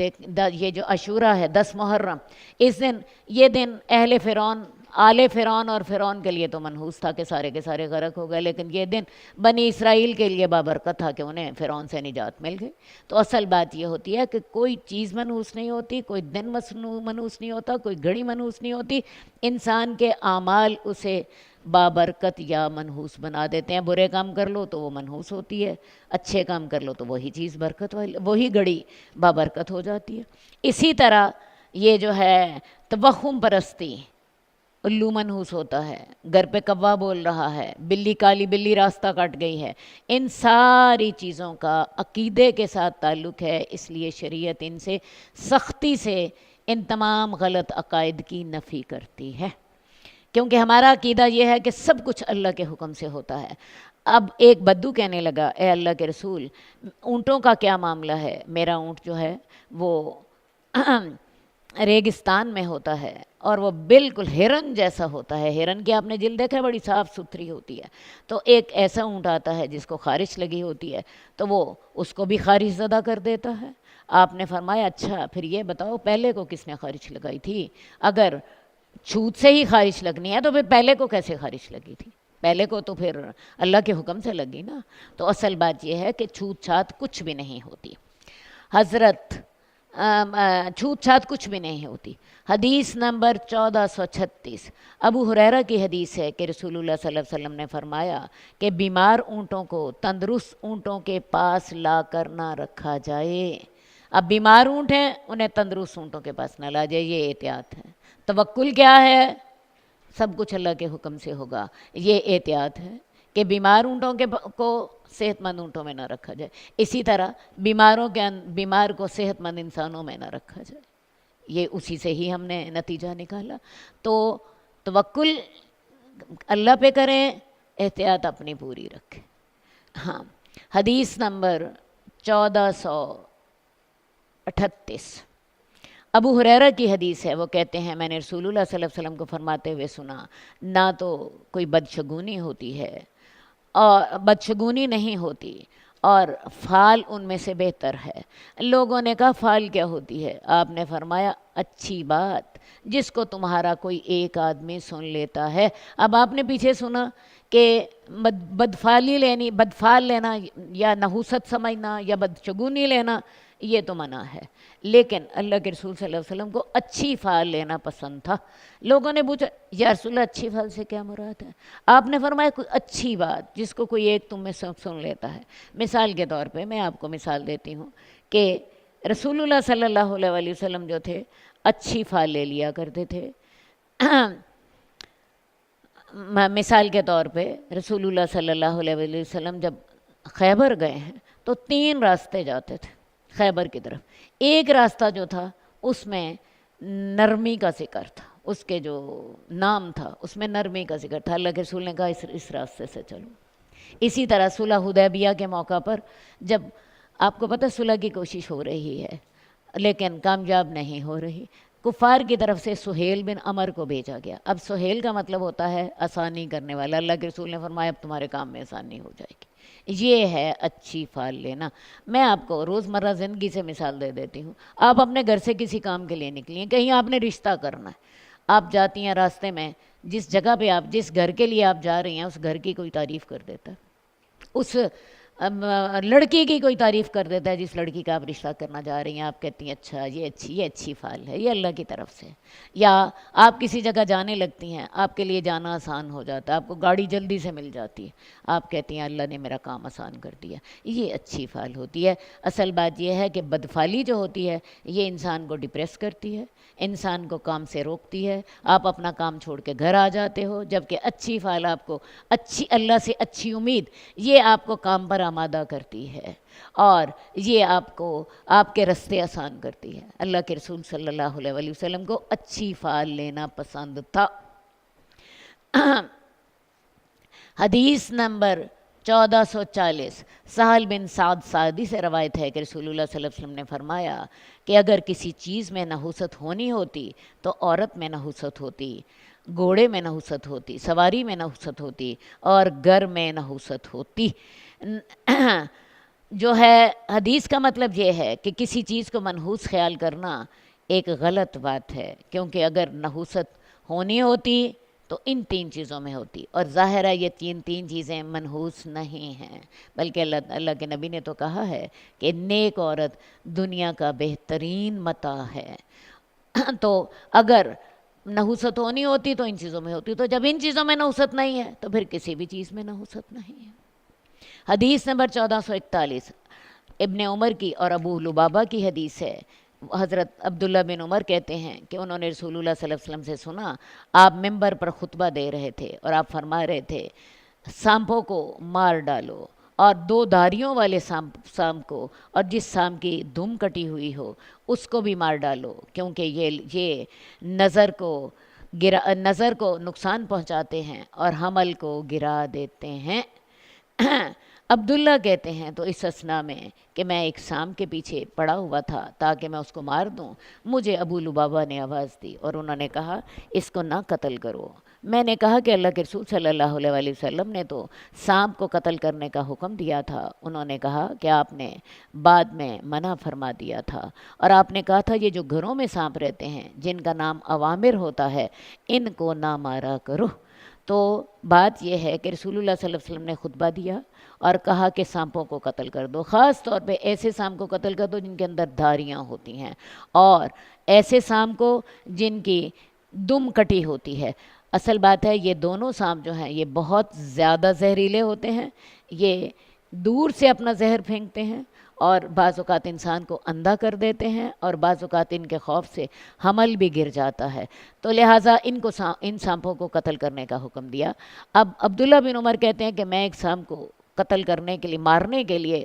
یہ جو عاشورہ ہے 10 محرم، اس دن یہ دن اہل فرعون، آل فرعون اور فرعون کے لیے تو منحوس تھا کہ سارے کے سارے غرق ہو گئے، لیکن یہ دن بنی اسرائیل کے لیے بابرکت تھا کہ انہیں فرعون سے نجات مل گئی۔ تو اصل بات یہ ہوتی ہے کہ کوئی چیز منحوس نہیں ہوتی، کوئی دن منحوس نہیں ہوتا، کوئی گھڑی منحوس نہیں ہوتی، انسان کے اعمال اسے بابرکت یا منحوس بنا دیتے ہیں۔ برے کام کر لو تو وہ منحوس ہوتی ہے، اچھے کام کر لو تو وہی چیز برکت والی، وہی گھڑی بابرکت ہو جاتی ہے۔ اسی طرح یہ جو ہے توہم پرستی، الو منحوس ہوتا ہے، گھر پہ کوا بول رہا ہے، بلی کالی بلی راستہ کٹ گئی ہے، ان ساری چیزوں کا عقیدے کے ساتھ تعلق ہے، اس لیے شریعت ان سے سختی سے ان تمام غلط عقائد کی نفی کرتی ہے، کیونکہ ہمارا عقیدہ یہ ہے کہ سب کچھ اللہ کے حکم سے ہوتا ہے۔ اب ایک بدو کہنے لگا اے اللہ کے رسول، اونٹوں کا کیا معاملہ ہے؟ میرا اونٹ جو ہے وہ ریگستان میں ہوتا ہے اور وہ بالکل ہرن جیسا ہوتا ہے، ہرن کی آپ نے جلد دیکھا ہے بڑی صاف ستھری ہوتی ہے، تو ایک ایسا اونٹ آتا ہے جس کو خارش لگی ہوتی ہے تو وہ اس کو بھی خارش زدہ کر دیتا ہے۔ آپ نے فرمایا اچھا پھر یہ بتاؤ پہلے کو کس نے خارش لگائی تھی؟ اگر چھوت سے ہی خارش لگنی ہے تو پھر پہلے کو کیسے خارش لگی تھی؟ پہلے کو تو پھر اللہ کے حکم سے لگی نا۔ تو اصل بات یہ ہے کہ چھوت چھات کچھ بھی نہیں ہوتی، چھوت چھات کچھ بھی نہیں ہوتی۔ حدیث نمبر 1436 ابو ہریرہ کی حدیث ہے کہ رسول اللہ صلی اللہ علیہ وسلم نے فرمایا کہ بیمار اونٹوں کو تندرست اونٹوں کے پاس لا کر نہ رکھا جائے۔ اب بیمار اونٹ ہیں انہیں تندرست اونٹوں کے پاس نہ لا جائے، یہ احتیاط ہے۔ توکل کیا ہے؟ سب کچھ اللہ کے حکم سے ہوگا، یہ احتیاط ہے کہ بیمار اونٹوں کو صحت مند اونٹوں میں نہ رکھا جائے، اسی طرح بیمار کو صحت مند انسانوں میں نہ رکھا جائے، یہ اسی سے ہی ہم نے نتیجہ نکالا۔ تو توکل اللہ پہ کریں، احتیاط اپنی پوری رکھیں۔ ہاں حدیث نمبر 1438 ابو ہریرہ کی حدیث ہے، وہ کہتے ہیں میں نے رسول اللہ صلی اللہ علیہ وسلم کو فرماتے ہوئے سنا، نہ تو کوئی بدشگونی ہوتی ہے اور بدشگونی نہیں ہوتی اور فال ان میں سے بہتر ہے۔ لوگوں نے کہا فال کیا ہوتی ہے؟ آپ نے فرمایا اچھی بات جس کو تمہارا کوئی ایک آدمی سن لیتا ہے۔ اب آپ نے پیچھے سنا کہ بدفعلی لینی، بدفعل لینا یا نحوست سمجھنا یا بدشگونی لینا یہ تو منع ہے، لیکن اللہ کے رسول صلی اللہ علیہ وسلم کو اچھی فعل لینا پسند تھا۔ لوگوں نے پوچھا یا رسول اللہ اچھی فعل سے کیا مراد ہے؟ آپ نے فرمایا کوئی اچھی بات جس کو کوئی ایک تم میں سن لیتا ہے۔ مثال کے طور پہ میں آپ کو مثال دیتی ہوں کہ رسول اللہ صلی اللہ علیہ وسلم جو تھے اچھی فعل لے لیا کرتے تھے۔ مثال کے طور پہ رسول اللہ صلی اللہ علیہ وسلم جب خیبر گئے ہیں تو 3 راستے جاتے تھے خیبر کی طرف۔ ایک راستہ جو تھا اس میں نرمی کا ذکر تھا، اس کے جو نام تھا اس میں نرمی کا ذکر تھا۔ اللہ کے رسول نے کہا اس راستے سے چلو۔ اسی طرح صلح حدیبیہ کے موقع پر جب آپ کو پتہ صلح کی کوشش ہو رہی ہے لیکن کامیاب نہیں ہو رہی، کفار کی طرف سے سہیل بن عمر کو بھیجا گیا۔ اب سہیل کا مطلب ہوتا ہے آسانی کرنے والا۔ اللہ کے رسول نے فرمایا اب تمہارے کام میں آسانی ہو جائے گی۔ یہ ہے اچھی فعل لینا۔ میں آپ کو روزمرہ زندگی سے مثال دے دیتی ہوں۔ آپ اپنے گھر سے کسی کام کے لیے نکلی ہیں، کہیں آپ نے رشتہ کرنا ہے، آپ جاتی ہیں راستے میں جس جگہ پہ آپ جس گھر کے لیے آپ جا رہی ہیں اس گھر کی کوئی تعریف کر دیتا ہے، اس لڑکی کی کوئی تعریف کر دیتا ہے جس لڑکی کا آپ رشتہ کرنا جا رہی ہیں، آپ کہتی ہیں اچھا یہ اچھی فعل ہے، یہ اللہ کی طرف سے۔ یا آپ کسی جگہ جانے لگتی ہیں، آپ کے لیے جانا آسان ہو جاتا ہے، آپ کو گاڑی جلدی سے مل جاتی ہے، آپ کہتی ہیں اللہ نے میرا کام آسان کر دیا، یہ اچھی فعل ہوتی ہے۔ اصل بات یہ ہے کہ بدفعلی جو ہوتی ہے یہ انسان کو ڈپریس کرتی ہے، انسان کو کام سے روکتی ہے، آپ اپنا کام چھوڑ کے گھر آ جاتے ہو، جبکہ اچھی فعل آپ کو اللہ سے اچھی امید یہ آپ کو کام پر آمادہ کرتی ہے اور یہ آپ کو آپ کے رستے آسان کرتی ہے۔ اللہ کے رسول صلی اللہ علیہ وسلم کو اچھی فعل لینا پسند تھا۔ حدیث نمبر 1440 سہل بن سعد سعدی سے روایت ہے کہ رسول اللہ صلی اللہ علیہ وسلم نے فرمایا کہ اگر کسی چیز میں نحوست ہونی ہوتی تو عورت میں نحوست ہوتی، گھوڑے میں نحوست ہوتی، سواری میں نحوست ہوتی اور گھر میں نحوست ہوتی۔ جو ہے حدیث کا مطلب یہ ہے کہ کسی چیز کو منحوس خیال کرنا ایک غلط بات ہے، کیونکہ اگر نحوست ہونی ہوتی تو ان 3 چیزوں میں ہوتی، اور ظاہر ہے یہ تین چیزیں منحوس نہیں ہیں، بلکہ اللہ کے نبی نے تو کہا ہے کہ نیک عورت دنیا کا بہترین متاع ہے۔ تو اگر نحوست ہونی ہوتی تو ان چیزوں میں ہوتی، تو جب ان چیزوں میں نحوست نہیں ہے تو پھر کسی بھی چیز میں نحوست نہیں ہے۔ حدیث نمبر 1441 ابن عمر کی اور ابو لبابہ کی حدیث ہے۔ حضرت عبداللہ بن عمر کہتے ہیں کہ انہوں نے رسول اللہ صلی اللہ علیہ وسلم سے سنا، آپ ممبر پر خطبہ دے رہے تھے اور آپ فرما رہے تھے سانپوں کو مار ڈالو، اور 2 دھاریوں والے سانپ کو اور جس سانپ کی دم کٹی ہوئی ہو اس کو بھی مار ڈالو، کیونکہ یہ نظر کو نقصان پہنچاتے ہیں اور حمل کو گرا دیتے ہیں۔ عبداللہ کہتے ہیں تو اس اثنا میں کہ میں ایک سانپ کے پیچھے پڑا ہوا تھا تاکہ میں اس کو مار دوں، مجھے ابو لبابہ نے آواز دی اور انہوں نے کہا اس کو نہ قتل کرو۔ میں نے کہا کہ اللہ کے رسول صلی اللہ علیہ وسلم نے تو سانپ کو قتل کرنے کا حکم دیا تھا۔ انہوں نے کہا کہ آپ نے بعد میں منع فرما دیا تھا، اور آپ نے کہا تھا یہ جو گھروں میں سانپ رہتے ہیں جن کا نام عوامر ہوتا ہے ان کو نہ مارا کرو۔ تو بات یہ ہے کہ رسول اللہ صلی اللہ علیہ وسلم نے خطبہ دیا اور کہا کہ سانپوں کو قتل کر دو، خاص طور پہ ایسے سانپ کو قتل کر دو جن کے اندر دھاریاں ہوتی ہیں، اور ایسے سانپ کو جن کی دم کٹی ہوتی ہے۔ اصل بات ہے یہ دونوں سانپ جو ہیں یہ بہت زیادہ زہریلے ہوتے ہیں، یہ دور سے اپنا زہر پھینکتے ہیں اور بعض اوقات انسان کو اندھا کر دیتے ہیں، اور بعض اوقات ان کے خوف سے حمل بھی گر جاتا ہے، تو لہٰذا ان سانپوں کو قتل کرنے کا حکم دیا۔ اب عبداللہ بن عمر کہتے ہیں کہ میں ایک سانپ کو قتل کرنے کے لیے مارنے کے لیے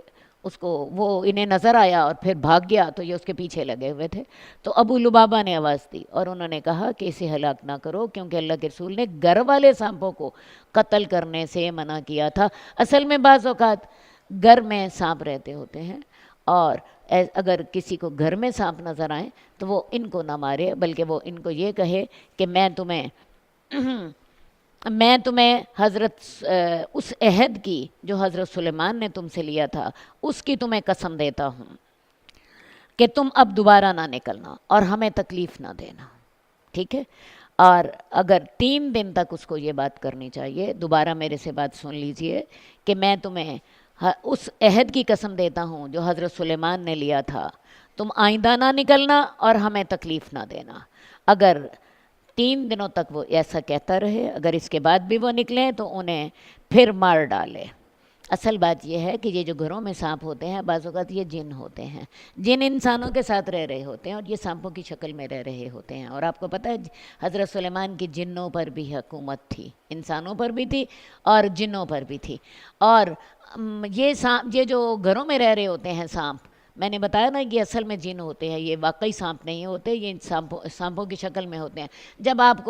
وہ انہیں نظر آیا اور پھر بھاگ گیا، تو یہ اس کے پیچھے لگے ہوئے تھے، تو ابو لبابہ نے آواز دی اور انہوں نے کہا کہ اسے ہلاک نہ کرو، کیونکہ اللہ کے رسول نے گھر والے سانپوں کو قتل کرنے سے منع کیا تھا۔ اصل میں بعض اوقات گھر میں سانپ رہتے ہوتے ہیں، اور اگر کسی کو گھر میں سانپ نظر آئیں تو وہ ان کو نہ مارے، بلکہ وہ ان کو یہ کہے کہ میں تمہیں حضرت اس عہد کی جو حضرت سلیمان نے تم سے لیا تھا اس کی تمہیں قسم دیتا ہوں کہ تم اب دوبارہ نہ نکلنا اور ہمیں تکلیف نہ دینا، ٹھیک ہے؟ اور اگر 3 دن تک اس کو یہ بات کرنی چاہیے. دوبارہ میرے سے بات سن لیجئے کہ میں تمہیں اس عہد کی قسم دیتا ہوں جو حضرت سلیمان نے لیا تھا، تم آئندہ نہ نکلنا اور ہمیں تکلیف نہ دینا. اگر 3 دنوں تک وہ ایسا کہتا رہے، اگر اس کے بعد بھی وہ نکلیں تو انہیں پھر مار ڈالے. اصل بات یہ ہے کہ یہ جو گھروں میں سانپ ہوتے ہیں بعض اوقات یہ جن ہوتے ہیں، جن انسانوں کے ساتھ رہ رہے ہوتے ہیں اور یہ سانپوں کی شکل میں رہ رہے ہوتے ہیں. اور آپ کو پتہ ہے حضرت سلیمان کی جنوں پر بھی حکومت تھی، انسانوں پر بھی تھی اور جنوں پر بھی تھی. اور یہ جو گھروں میں رہ رہے ہوتے ہیں سانپ، میں نے بتایا نا کہ اصل میں جن ہوتے ہیں، یہ واقعی سانپ نہیں ہوتے، یہ سانپوں کی شکل میں ہوتے ہیں. جب آپ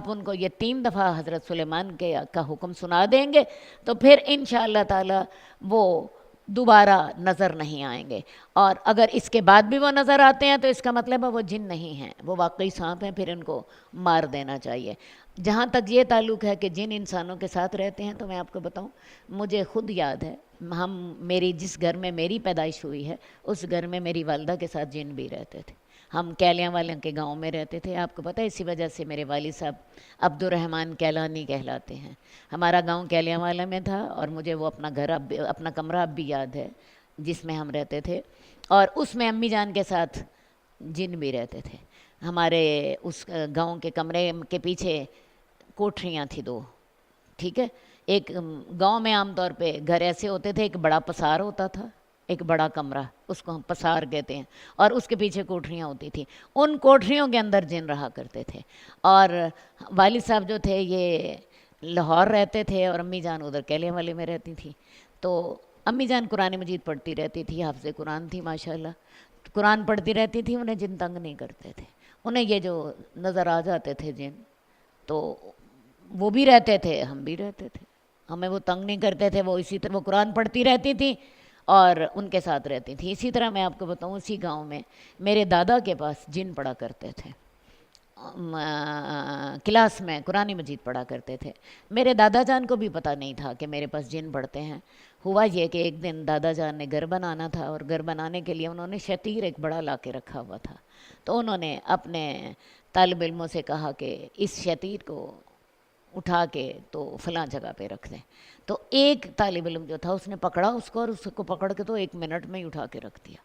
ان کو یہ 3 دفعہ حضرت سلیمان کا حکم سنا دیں گے تو پھر انشاءاللہ تعالی وہ دوبارہ نظر نہیں آئیں گے. اور اگر اس کے بعد بھی وہ نظر آتے ہیں تو اس کا مطلب ہے وہ جن نہیں ہیں، وہ واقعی سانپ ہیں، پھر ان کو مار دینا چاہیے. جہاں تک یہ تعلق ہے کہ جن انسانوں کے ساتھ رہتے ہیں تو میں آپ کو بتاؤں، مجھے خود یاد ہے میری جس گھر میں میری پیدائش ہوئی ہے اس گھر میں میری والدہ کے ساتھ جن بھی رہتے تھے. ہم کیلیاں والوں کے گاؤں میں رہتے تھے. آپ کو پتہ ہے اسی وجہ سے میرے والد صاحب عبد الرحمن کیلانی کہلاتے ہیں. ہمارا گاؤں کیلیاں والا میں تھا اور مجھے وہ اپنا کمرہ اب بھی یاد ہے جس میں ہم رہتے تھے، اور اس میں امی جان کے ساتھ جن بھی رہتے تھے. ہمارے اس گاؤں کے کمرے کے پیچھے کوٹھریاں تھیں 2، ٹھیک ہے. ایک گاؤں میں عام طور پہ گھر ایسے ہوتے تھے، ایک بڑا پسار ہوتا تھا، ایک بڑا کمرہ، اس کو ہم پسار کہتے ہیں، اور اس کے پیچھے کوٹھریاں ہوتی تھیں. ان کوٹھریوں کے اندر جن رہا کرتے تھے. اور والد صاحب جو تھے یہ لاہور رہتے تھے اور امی جان ادھر کیلے والے میں رہتی تھی. تو امی جان قرآن مجید پڑھتی رہتی تھی، حافظ قرآن تھی ماشاءاللہ، قرآن پڑھتی رہتی تھی. انہیں جن تنگ نہیں کرتے تھے، انہیں یہ جو نظر آ جاتے تھے جن تو وہ بھی رہتے تھے، ہم بھی رہتے تھے، ہمیں وہ تنگ نہیں کرتے تھے. وہ اسی طرح وہ قرآن پڑھتی رہتی تھی اور ان کے ساتھ رہتی تھی. اسی طرح میں آپ کو بتاؤں، اسی گاؤں میں میرے دادا کے پاس جن پڑھا کرتے تھے، کلاس میں قرآن مجید پڑھا کرتے تھے. میرے دادا جان کو بھی پتہ نہیں تھا کہ میرے پاس جن پڑھتے ہیں. ہوا یہ کہ ایک دن دادا جان نے گھر بنانا تھا اور گھر بنانے کے لیے انہوں نے شتیر ایک بڑا لا کے رکھا ہوا تھا. تو انہوں نے اپنے طالب علموں سے کہا کہ اس شتیر کو اٹھا کے تو فلاں جگہ پہ رکھ دیں. تو ایک طالب علم جو تھا اس نے پکڑا اس کو، اور اس کو پکڑ کے تو 1 منٹ میں ہی اٹھا کے رکھ دیا.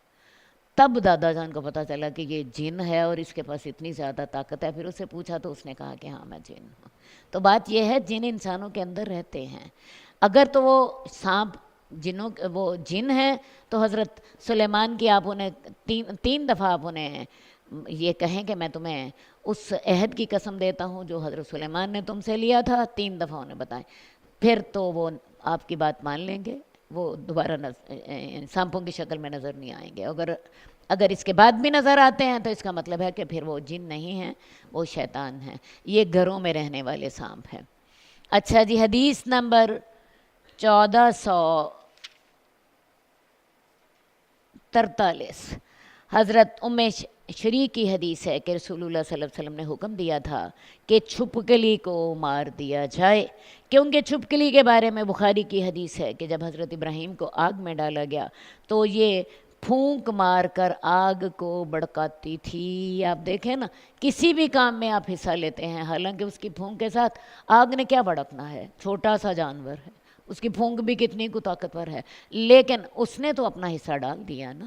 تب دادا جان کو پتہ چلا کہ یہ جن ہے اور اس کے پاس اتنی زیادہ طاقت ہے. پھر اسے پوچھا تو اس نے کہا کہ ہاں میں جن ہوں. تو بات یہ ہے جن انسانوں کے اندر رہتے ہیں. اگر تو وہ سانپ وہ جن ہیں تو حضرت سلیمان کی آپ انہیں 3 دفعہ آپ انہیں یہ کہیں کہ میں تمہیں اس عہد کی قسم دیتا ہوں جو حضرت سلیمان نے تم سے لیا تھا، 3 دفعہ انہیں بتائیں، پھر تو وہ آپ کی بات مان لیں گے، وہ دوبارہ سانپوں کی شکل میں نظر نہیں آئیں گے. اگر اس کے بعد بھی نظر آتے ہیں تو اس کا مطلب ہے کہ پھر وہ جن نہیں ہیں، وہ شیطان ہیں. یہ گھروں میں رہنے والے سانپ ہیں. اچھا جی، حدیث نمبر 1443 حضرت شریک کی حدیث ہے کہ رسول اللہ صلی اللہ علیہ وسلم نے حکم دیا تھا کہ چھپکلی کو مار دیا جائے. کیونکہ چھپکلی کے بارے میں بخاری کی حدیث ہے کہ جب حضرت ابراہیم کو آگ میں ڈالا گیا تو یہ پھونک مار کر آگ کو بھڑکاتی تھی. آپ دیکھیں نا، کسی بھی کام میں آپ حصہ لیتے ہیں، حالانکہ اس کی پھونک کے ساتھ آگ نے کیا بھڑکنا ہے، چھوٹا سا جانور ہے، اس کی پھونک بھی کتنی کو طاقتور ہے، لیکن اس نے تو اپنا حصہ ڈال دیا نا.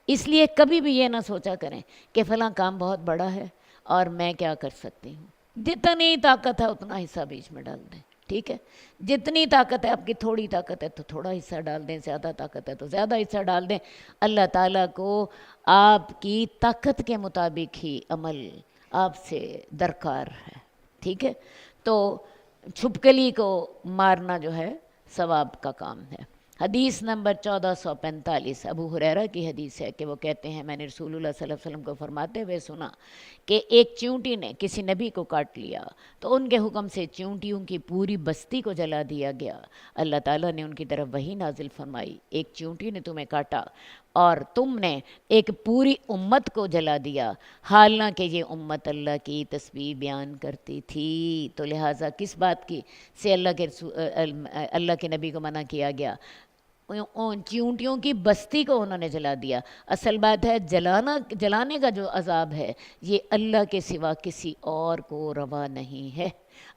اس لیے کبھی بھی یہ نہ سوچا کریں کہ فلاں کام بہت بڑا ہے اور میں کیا کر سکتی ہوں. جتنی طاقت ہے اتنا حصہ بیچ میں ڈال دیں، ٹھیک ہے. جتنی طاقت ہے، آپ کی تھوڑی طاقت ہے تو تھوڑا حصہ ڈال دیں، زیادہ طاقت ہے تو زیادہ حصہ ڈال دیں. اللہ تعالیٰ کو آپ کی طاقت کے مطابق ہی عمل آپ سے درکار ہے، ٹھیک ہے. تو چھپکلی کو مارنا جو ہے ثواب کا کام ہے. حدیث نمبر 1445 ابو ہریرہ کی حدیث ہے کہ وہ کہتے ہیں میں نے رسول اللہ صلی اللہ علیہ وسلم کو فرماتے ہوئے سنا کہ ایک چیونٹی نے کسی نبی کو کاٹ لیا تو ان کے حکم سے چیونٹیوں کی پوری بستی کو جلا دیا گیا. اللہ تعالیٰ نے ان کی طرف وحی نازل فرمائی، ایک چیونٹی نے تمہیں کاٹا اور تم نے ایک پوری امت کو جلا دیا، حالانکہ یہ امت اللہ کی تسبیح بیان کرتی تھی. تو لہٰذا کس بات کی سے اللہ کے نبی کو منع کیا گیا؟ چیونٹیوں کی بستی کو انہوں نے جلا دیا۔ اصل بات ہے جلانے کا جو عذاب ہے یہ اللہ کے سوا کسی اور کو روا نہیں ہے۔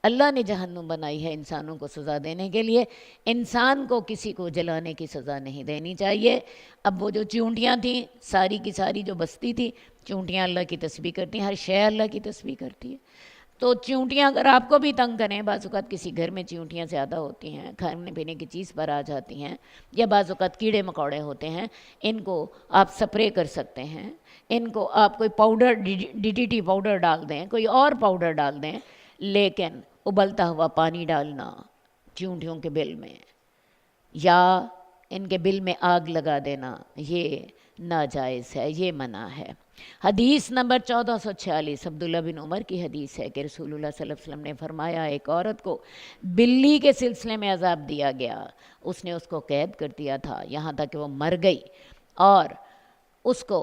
اللہ نے جہنم بنائی ہے انسانوں کو سزا دینے کے لیے، انسان کو کسی کو جلانے کی سزا نہیں دینی چاہیے۔ اب وہ جو چیونٹیاں تھیں، ساری کی ساری جو بستی تھی، چیونٹیاں اللہ کی تسبیح کرتی ہیں، ہر شے اللہ کی تسبیح کرتی ہے۔ تو چیونٹیاں اگر آپ کو بھی تنگ کریں، بعض اوقات کسی گھر میں چیونٹیاں زیادہ ہوتی ہیں، کھانے پینے کی چیز پر آ جاتی ہیں، یا بعض اوقات کیڑے مکوڑے ہوتے ہیں، ان کو آپ سپرے کر سکتے ہیں، ان کو آپ کوئی powder D T tea powder ڈال دیں، کوئی اور پاؤڈر ڈال دیں، لیکن ابلتا ہوا پانی ڈالنا چیونٹیوں کے بل میں یا ان کے بل میں آگ لگا دینا یہ ناجائز ہے، یہ منع ہے۔ حدیث نمبر 1446 عبداللہ بن عمر کی حدیث ہے کہ رسول اللہ صلی اللہ علیہ وسلم نے فرمایا، ایک عورت کو بلی کے سلسلے میں عذاب دیا گیا، اس نے اس کو قید کر دیا تھا یہاں تک کہ وہ مر گئی، اور اس کو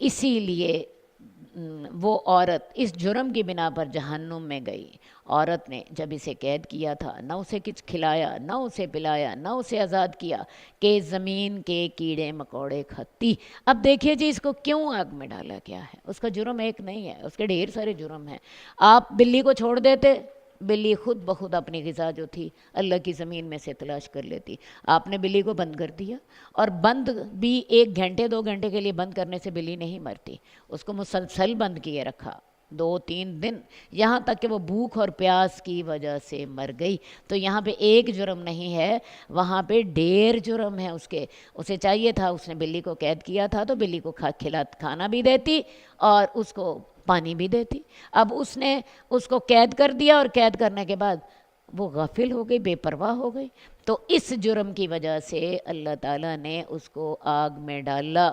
اسی لیے وہ عورت اس جرم کی بنا پر جہنم میں گئی۔ عورت نے جب اسے قید کیا تھا، نہ اسے کچھ کھلایا، نہ اسے پلایا، نہ اسے آزاد کیا کہ زمین کے کیڑے مکوڑے کھاتی۔ اب دیکھیے جی، اس کو کیوں آگ میں ڈالا گیا ہے؟ اس کا جرم ایک نہیں ہے، اس کے ڈھیر سارے جرم ہیں۔ آپ بلی کو چھوڑ دیتے، بلی خود بخود اپنی غذا جو تھی اللہ کی زمین میں سے تلاش کر لیتی۔ آپ نے بلی کو بند کر دیا، اور بند بھی 1 گھنٹے 2 گھنٹے کے لیے بند کرنے سے بلی نہیں مرتی، اس کو مسلسل بند کیے رکھا 2-3 دن، یہاں تک کہ وہ بھوک اور پیاس کی وجہ سے مر گئی۔ تو یہاں پہ ایک جرم نہیں ہے، وہاں پہ ڈھیر جرم ہے اس کے۔ اسے چاہیے تھا، اس نے بلی کو قید کیا تھا تو بلی کو کھانا بھی دیتی اور اس کو پانی بھی دیتی۔ اب اس نے اس کو قید کر دیا، اور قید کرنے کے بعد وہ غافل ہو گئی، بے پرواہ ہو گئی، تو اس جرم کی وجہ سے اللہ تعالیٰ نے اس کو آگ میں ڈالا۔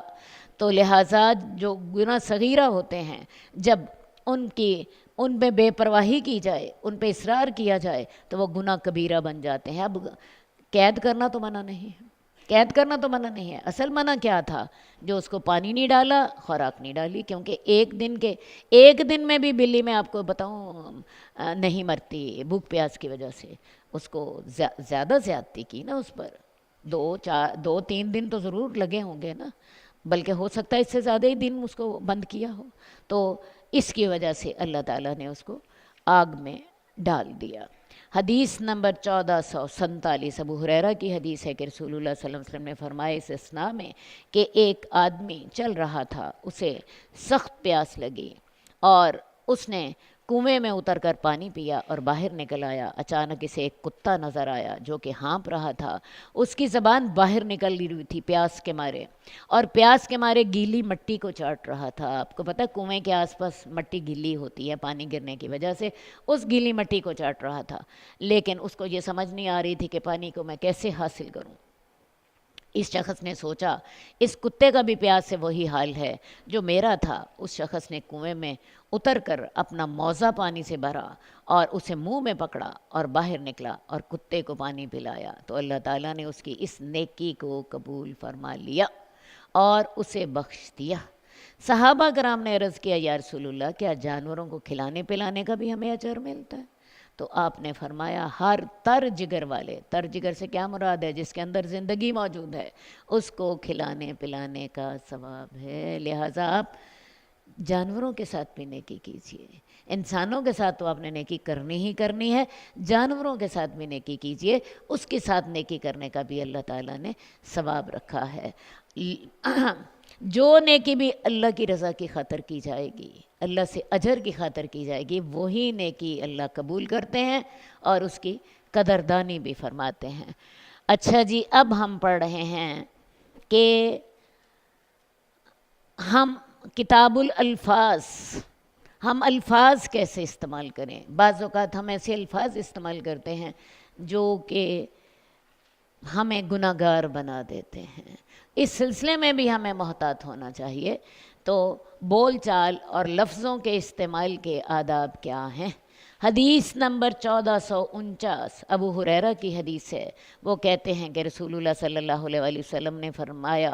تو لہٰذا جو گناہ صغیرہ ہوتے ہیں، جب ان پہ بے پرواہی کی جائے، ان پہ اصرار کیا جائے تو وہ گناہ کبیرہ بن جاتے ہیں۔ اب قید کرنا تو منع نہیں ہے، قید کرنا تو منع نہیں ہے، اصل منع کیا تھا؟ جو اس کو پانی نہیں ڈالا، خوراک نہیں ڈالی، کیونکہ ایک دن میں بھی بلی میں آپ کو بتاؤں نہیں مرتی بھوک پیاس کی وجہ سے۔ اس کو زیادہ زیادتی کی نا اس پر، 2-3 دن تو ضرور لگے ہوں گے نا، بلکہ ہو سکتا ہے اس سے زیادہ ہی دن اس کو بند کیا ہو، تو اس کی وجہ سے اللہ تعالیٰ نے اس کو آگ میں ڈال دیا۔ حدیث نمبر 1447 ابو ہریرہ کی حدیث ہے کہ رسول اللہ صلی اللہ علیہ وسلم نے فرمایا اس اثناء میں کہ ایک آدمی چل رہا تھا، اسے سخت پیاس لگی اور اس نے کنویں میں اتر کر پانی پیا اور باہر نکل آیا۔ اچانک اسے ایک کتا نظر آیا جو کہ ہانپ رہا تھا، اس کی زبان باہر نکل رہی تھی پیاس کے مارے، اور پیاس کے مارے گیلی مٹی کو چاٹ رہا تھا۔ آپ کو پتہ ہے کنویں کے آس پاس مٹی گیلی ہوتی ہے پانی گرنے کی وجہ سے، اس گیلی مٹی کو چاٹ رہا تھا، لیکن اس کو یہ سمجھ نہیں آ رہی تھی کہ پانی کو میں کیسے حاصل کروں۔ اس شخص نے سوچا اس کتے کا بھی پیاس سے وہی حال ہے جو میرا تھا۔ اس شخص نے کنویں میں اتر کر اپنا موزہ پانی سے بھرا اور اسے منہ میں پکڑا اور باہر نکلا اور کتے کو پانی پلایا، تو اللہ تعالیٰ نے اس کی اس نیکی کو قبول فرما لیا اور اسے بخش دیا۔ صحابہ کرام نے عرض کیا، یا رسول اللہ، کیا جانوروں کو کھلانے پلانے کا بھی ہمیں اجر ملتا ہے؟ تو آپ نے فرمایا ہر تر جگر والے، تر جگر سے کیا مراد ہے؟ جس کے اندر زندگی موجود ہے، اس کو کھلانے پلانے کا ثواب ہے۔ لہٰذا آپ جانوروں کے ساتھ بھی نیکی کیجیے، انسانوں کے ساتھ تو آپ نے نیکی کرنی ہی کرنی ہے، جانوروں کے ساتھ بھی نیکی کیجیے، اس کے ساتھ نیکی کرنے کا بھی اللہ تعالیٰ نے ثواب رکھا ہے۔ جو نیکی بھی اللہ کی رضا کی خاطر کی جائے گی، اللہ سے اجر کی خاطر کی جائے گی، وہی نیکی اللہ قبول کرتے ہیں اور اس کی قدردانی بھی فرماتے ہیں۔ اچھا جی، اب ہم پڑھ رہے ہیں کہ ہم کتاب الالفاظ، ہم الفاظ کیسے استعمال کریں۔ بعض اوقات ہم ایسے الفاظ استعمال کرتے ہیں جو کہ ہمیں گناہ گار بنا دیتے ہیں، اس سلسلے میں بھی ہمیں محتاط ہونا چاہیے۔ تو بول چال اور لفظوں کے استعمال کے آداب کیا ہیں؟ حدیث نمبر 1449 ابو ہریرہ کی حدیث ہے، وہ کہتے ہیں کہ رسول اللہ صلی اللہ علیہ وآلہ وسلم نے فرمایا،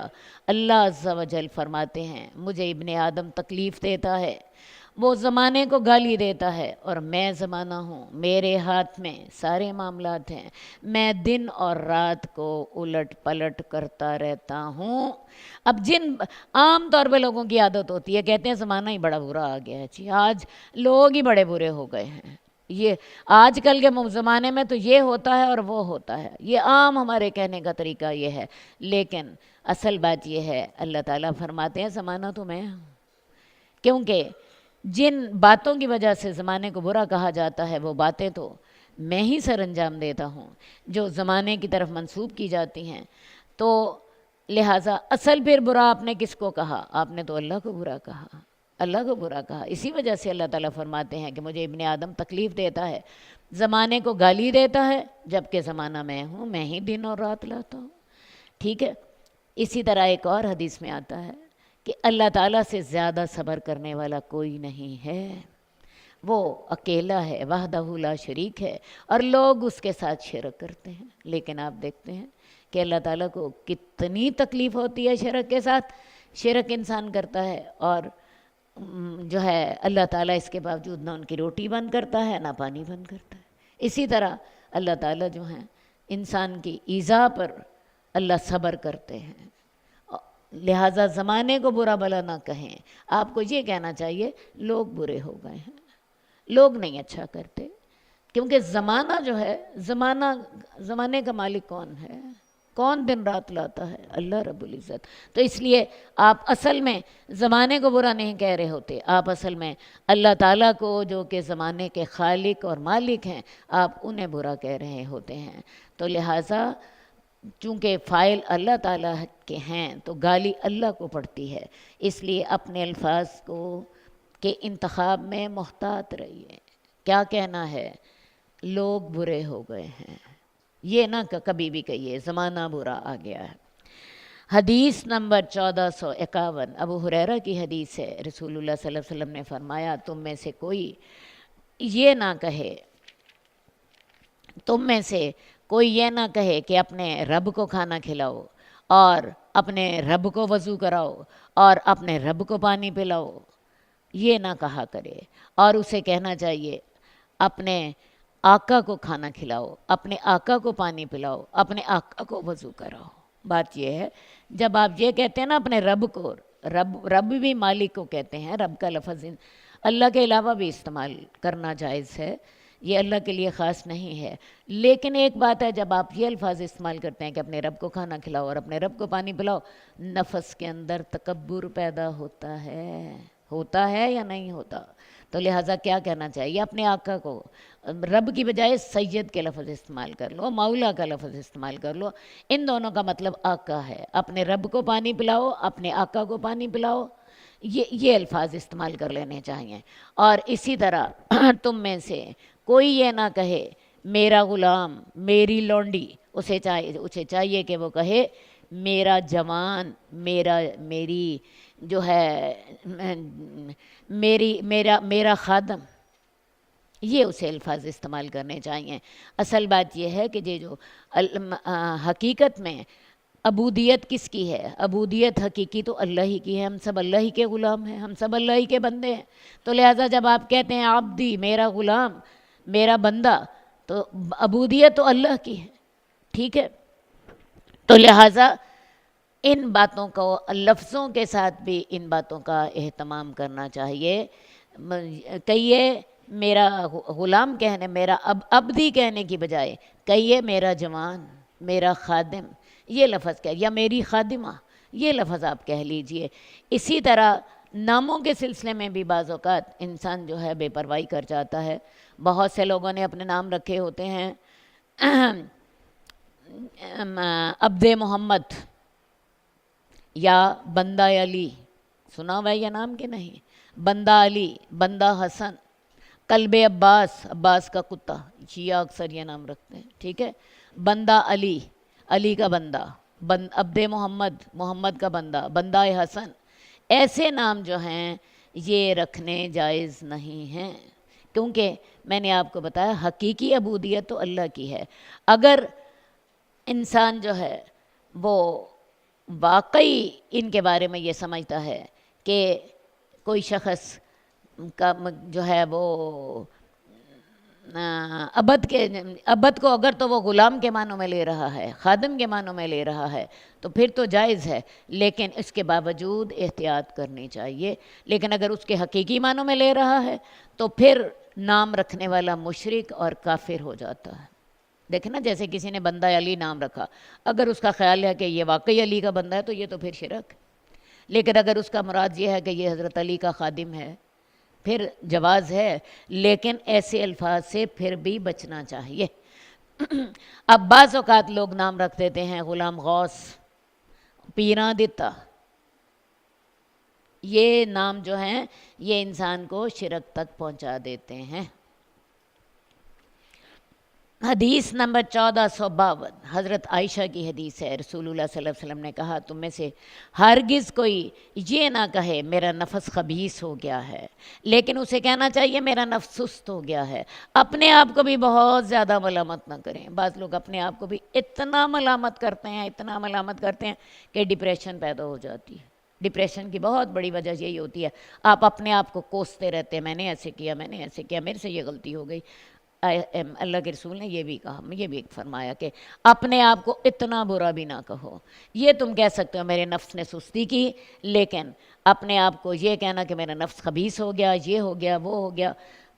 اللہ عز و جل فرماتے ہیں، مجھے ابن آدم تکلیف دیتا ہے، وہ زمانے کو گالی دیتا ہے اور میں زمانہ ہوں، میرے ہاتھ میں سارے معاملات ہیں، میں دن اور رات کو الٹ پلٹ کرتا رہتا ہوں۔ اب عام طور پہ لوگوں کی عادت ہوتی ہے، کہتے ہیں زمانہ ہی بڑا برا آ گیا ہے، جی آج لوگ ہی بڑے برے ہو گئے ہیں، یہ آج کل کے زمانے میں تو یہ ہوتا ہے اور وہ ہوتا ہے، یہ عام ہمارے کہنے کا طریقہ یہ ہے، لیکن اصل بات یہ ہے اللہ تعالیٰ فرماتے ہیں زمانہ تو میں ہوں، کیونکہ جن باتوں کی وجہ سے زمانے کو برا کہا جاتا ہے وہ باتیں تو میں ہی سر انجام دیتا ہوں جو زمانے کی طرف منسوب کی جاتی ہیں، تو لہٰذا اصل پھر برا آپ نے کس کو کہا؟ آپ نے تو اللہ کو برا کہا، اللہ کو برا کہا۔ اسی وجہ سے اللہ تعالیٰ فرماتے ہیں کہ مجھے ابن آدم تکلیف دیتا ہے، زمانے کو گالی دیتا ہے، جبکہ زمانہ میں ہوں، میں ہی دن اور رات لاتا ہوں، ٹھیک ہے۔ اسی طرح ایک اور حدیث میں آتا ہے کہ اللہ تعالیٰ سے زیادہ صبر کرنے والا کوئی نہیں ہے، وہ اکیلا ہے، وحدہ لا شریک ہے، اور لوگ اس کے ساتھ شرک کرتے ہیں، لیکن آپ دیکھتے ہیں کہ اللہ تعالیٰ کو کتنی تکلیف ہوتی ہے شرک کے ساتھ، شرک انسان کرتا ہے اور جو ہے اللہ تعالیٰ اس کے باوجود نہ ان کی روٹی بند کرتا ہے نہ پانی بند کرتا ہے۔ اسی طرح اللہ تعالیٰ جو ہیں انسان کی ایذا پر اللہ صبر کرتے ہیں، لہٰذا زمانے کو برا بلا نہ کہیں، آپ کو یہ کہنا چاہیے لوگ برے ہو گئے ہیں، لوگ نہیں اچھا کرتے، کیونکہ زمانہ جو ہے زمانے کا مالک کون ہے؟ کون دن رات لاتا ہے؟ اللہ رب العزت۔ تو اس لیے آپ اصل میں زمانے کو برا نہیں کہہ رہے ہوتے، آپ اصل میں اللہ تعالیٰ کو جو کہ زمانے کے خالق اور مالک ہیں آپ انہیں برا کہہ رہے ہوتے ہیں۔ تو لہٰذا چونکہ فاعل اللہ تعالیٰ کے ہیں تو گالی اللہ کو پڑتی ہے، اس لیے اپنے الفاظ کو کے انتخاب میں محتاط رہیے۔ کیا کہنا ہے؟ لوگ برے ہو گئے ہیں، یہ نہ کبھی بھی کہیے زمانہ برا آ گیا ہے۔ حدیث نمبر 1451 ابو ہریرہ کی حدیث ہے، رسول اللہ صلی اللہ علیہ وسلم نے فرمایا تم میں سے کوئی یہ نہ کہے کہ اپنے رب کو کھانا کھلاؤ اور اپنے رب کو وضو کراؤ اور اپنے رب کو پانی پلاؤ، یہ نہ کہا کرے، اور اسے کہنا چاہیے اپنے آقا کو کھانا کھلاؤ، اپنے آقا کو پانی پلاؤ، اپنے آقا کو وضو کراؤ۔ بات یہ ہے جب آپ یہ کہتے ہیں نا اپنے رب کو، رب بھی مالک کو کہتے ہیں، رب کا لفظ اللہ کے علاوہ بھی استعمال کرنا جائز ہے، یہ اللہ کے لیے خاص نہیں ہے، لیکن ایک بات ہے جب آپ یہ الفاظ استعمال کرتے ہیں کہ اپنے رب کو کھانا کھلاؤ اور اپنے رب کو پانی پلاؤ، نفس کے اندر تکبر پیدا ہوتا ہے یا نہیں ہوتا؟ تو لہٰذا کیا کہنا چاہیے؟ اپنے آقا کو رب کی بجائے سید کے لفظ استعمال کر لو، مولا کا لفظ استعمال کر لو، ان دونوں کا مطلب آقا ہے، اپنے رب کو پانی پلاؤ، اپنے آقا کو پانی پلاؤ، یہ الفاظ استعمال کر لینے چاہیے۔ اور اسی طرح تم میں سے کوئی یہ نہ کہے میرا غلام، میری لونڈی، اسے چاہیے کہ وہ کہے میرا جوان، میری جو ہے میرا خادم، یہ اسے الفاظ استعمال کرنے چاہیے۔ اصل بات یہ ہے کہ جو حقیقت میں عبودیت کس کی ہے؟ عبودیت حقیقی تو اللہ ہی کی ہے، ہم سب اللہ ہی کے غلام ہیں، ہم سب اللہ ہی کے بندے ہیں، تو لہٰذا جب آپ کہتے ہیں عبدی، میرا غلام، میرا بندہ، تو عبودیت تو اللہ کی ہے، ٹھیک ہے؟ تو لہٰذا ان باتوں کو لفظوں کے ساتھ بھی ان باتوں کا اہتمام کرنا چاہیے۔ کہیے میرا غلام کہنے، میرا عبدی کہنے کی بجائے کہیے میرا جوان، میرا خادم، یہ لفظ کہہ، یا میری خادمہ، یہ لفظ آپ کہہ لیجئے۔ اسی طرح ناموں کے سلسلے میں بھی بعض اوقات انسان جو ہے بے پرواہی کر جاتا ہے۔ بہت سے لوگوں نے اپنے نام رکھے ہوتے ہیں عبد محمد یا بندہ علی، سنا ہوا ہے یہ نام کہ نہیں؟ بندہ علی، بندہ حسن، کلب عباس کا کتا، شیعہ اکثر یہ نام رکھتے ہیں، ٹھیک ہے؟ بندہ علی کا بندہ، عبد محمد کا بندہ، بندہ حسن، ایسے نام جو ہیں یہ رکھنے جائز نہیں ہیں، کیونکہ میں نے آپ کو بتایا حقیقی عبودیت تو اللہ کی ہے۔ اگر انسان جو ہے وہ واقعی ان کے بارے میں یہ سمجھتا ہے کہ کوئی شخص کا جو ہے وہ عبد کو اگر تو وہ غلام کے معنوں میں لے رہا ہے، خادم کے معنوں میں لے رہا ہے تو پھر تو جائز ہے، لیکن اس کے باوجود احتیاط کرنی چاہیے۔ لیکن اگر اس کے حقیقی معنوں میں لے رہا ہے تو پھر نام رکھنے والا مشرک اور کافر ہو جاتا ہے۔ دیکھیں نا، جیسے کسی نے بندہ علی نام رکھا، اگر اس کا خیال ہے کہ یہ واقعی علی کا بندہ ہے تو یہ تو پھر شرک ہے، لیکن اگر اس کا مراد یہ ہے کہ یہ حضرت علی کا خادم ہے پھر جواز ہے، لیکن ایسے الفاظ سے پھر بھی بچنا چاہیے۔ اب بعض اوقات لوگ نام رکھ دیتے ہیں غلام غوث، پیراں دتا، یہ نام جو ہیں یہ انسان کو شرک تک پہنچا دیتے ہیں۔ حدیث نمبر 1452 حضرت عائشہ کی حدیث ہے، رسول اللہ صلی اللہ علیہ وسلم نے کہا تم میں سے ہرگز کوئی یہ نہ کہے میرا نفس خبیث ہو گیا ہے، لیکن اسے کہنا چاہیے میرا نفس سست ہو گیا ہے۔ اپنے آپ کو بھی بہت زیادہ ملامت نہ کریں۔ بعض لوگ اپنے آپ کو بھی اتنا ملامت کرتے ہیں کہ ڈپریشن پیدا ہو جاتی ہے۔ ڈپریشن کی بہت بڑی وجہ یہی ہوتی ہے، آپ اپنے آپ کو کوستے رہتے ہیں، میں نے ایسے کیا، میرے سے یہ غلطی ہو گئی۔ اللہ کے رسول نے یہ بھی کہا، یہ بھی فرمایا کہ اپنے آپ کو اتنا برا بھی نہ کہو۔ یہ تم کہہ سکتے ہو میرے نفس نے سستی کی، لیکن اپنے آپ کو یہ کہنا کہ میرا نفس خبیث ہو گیا، یہ ہو گیا، وہ ہو گیا،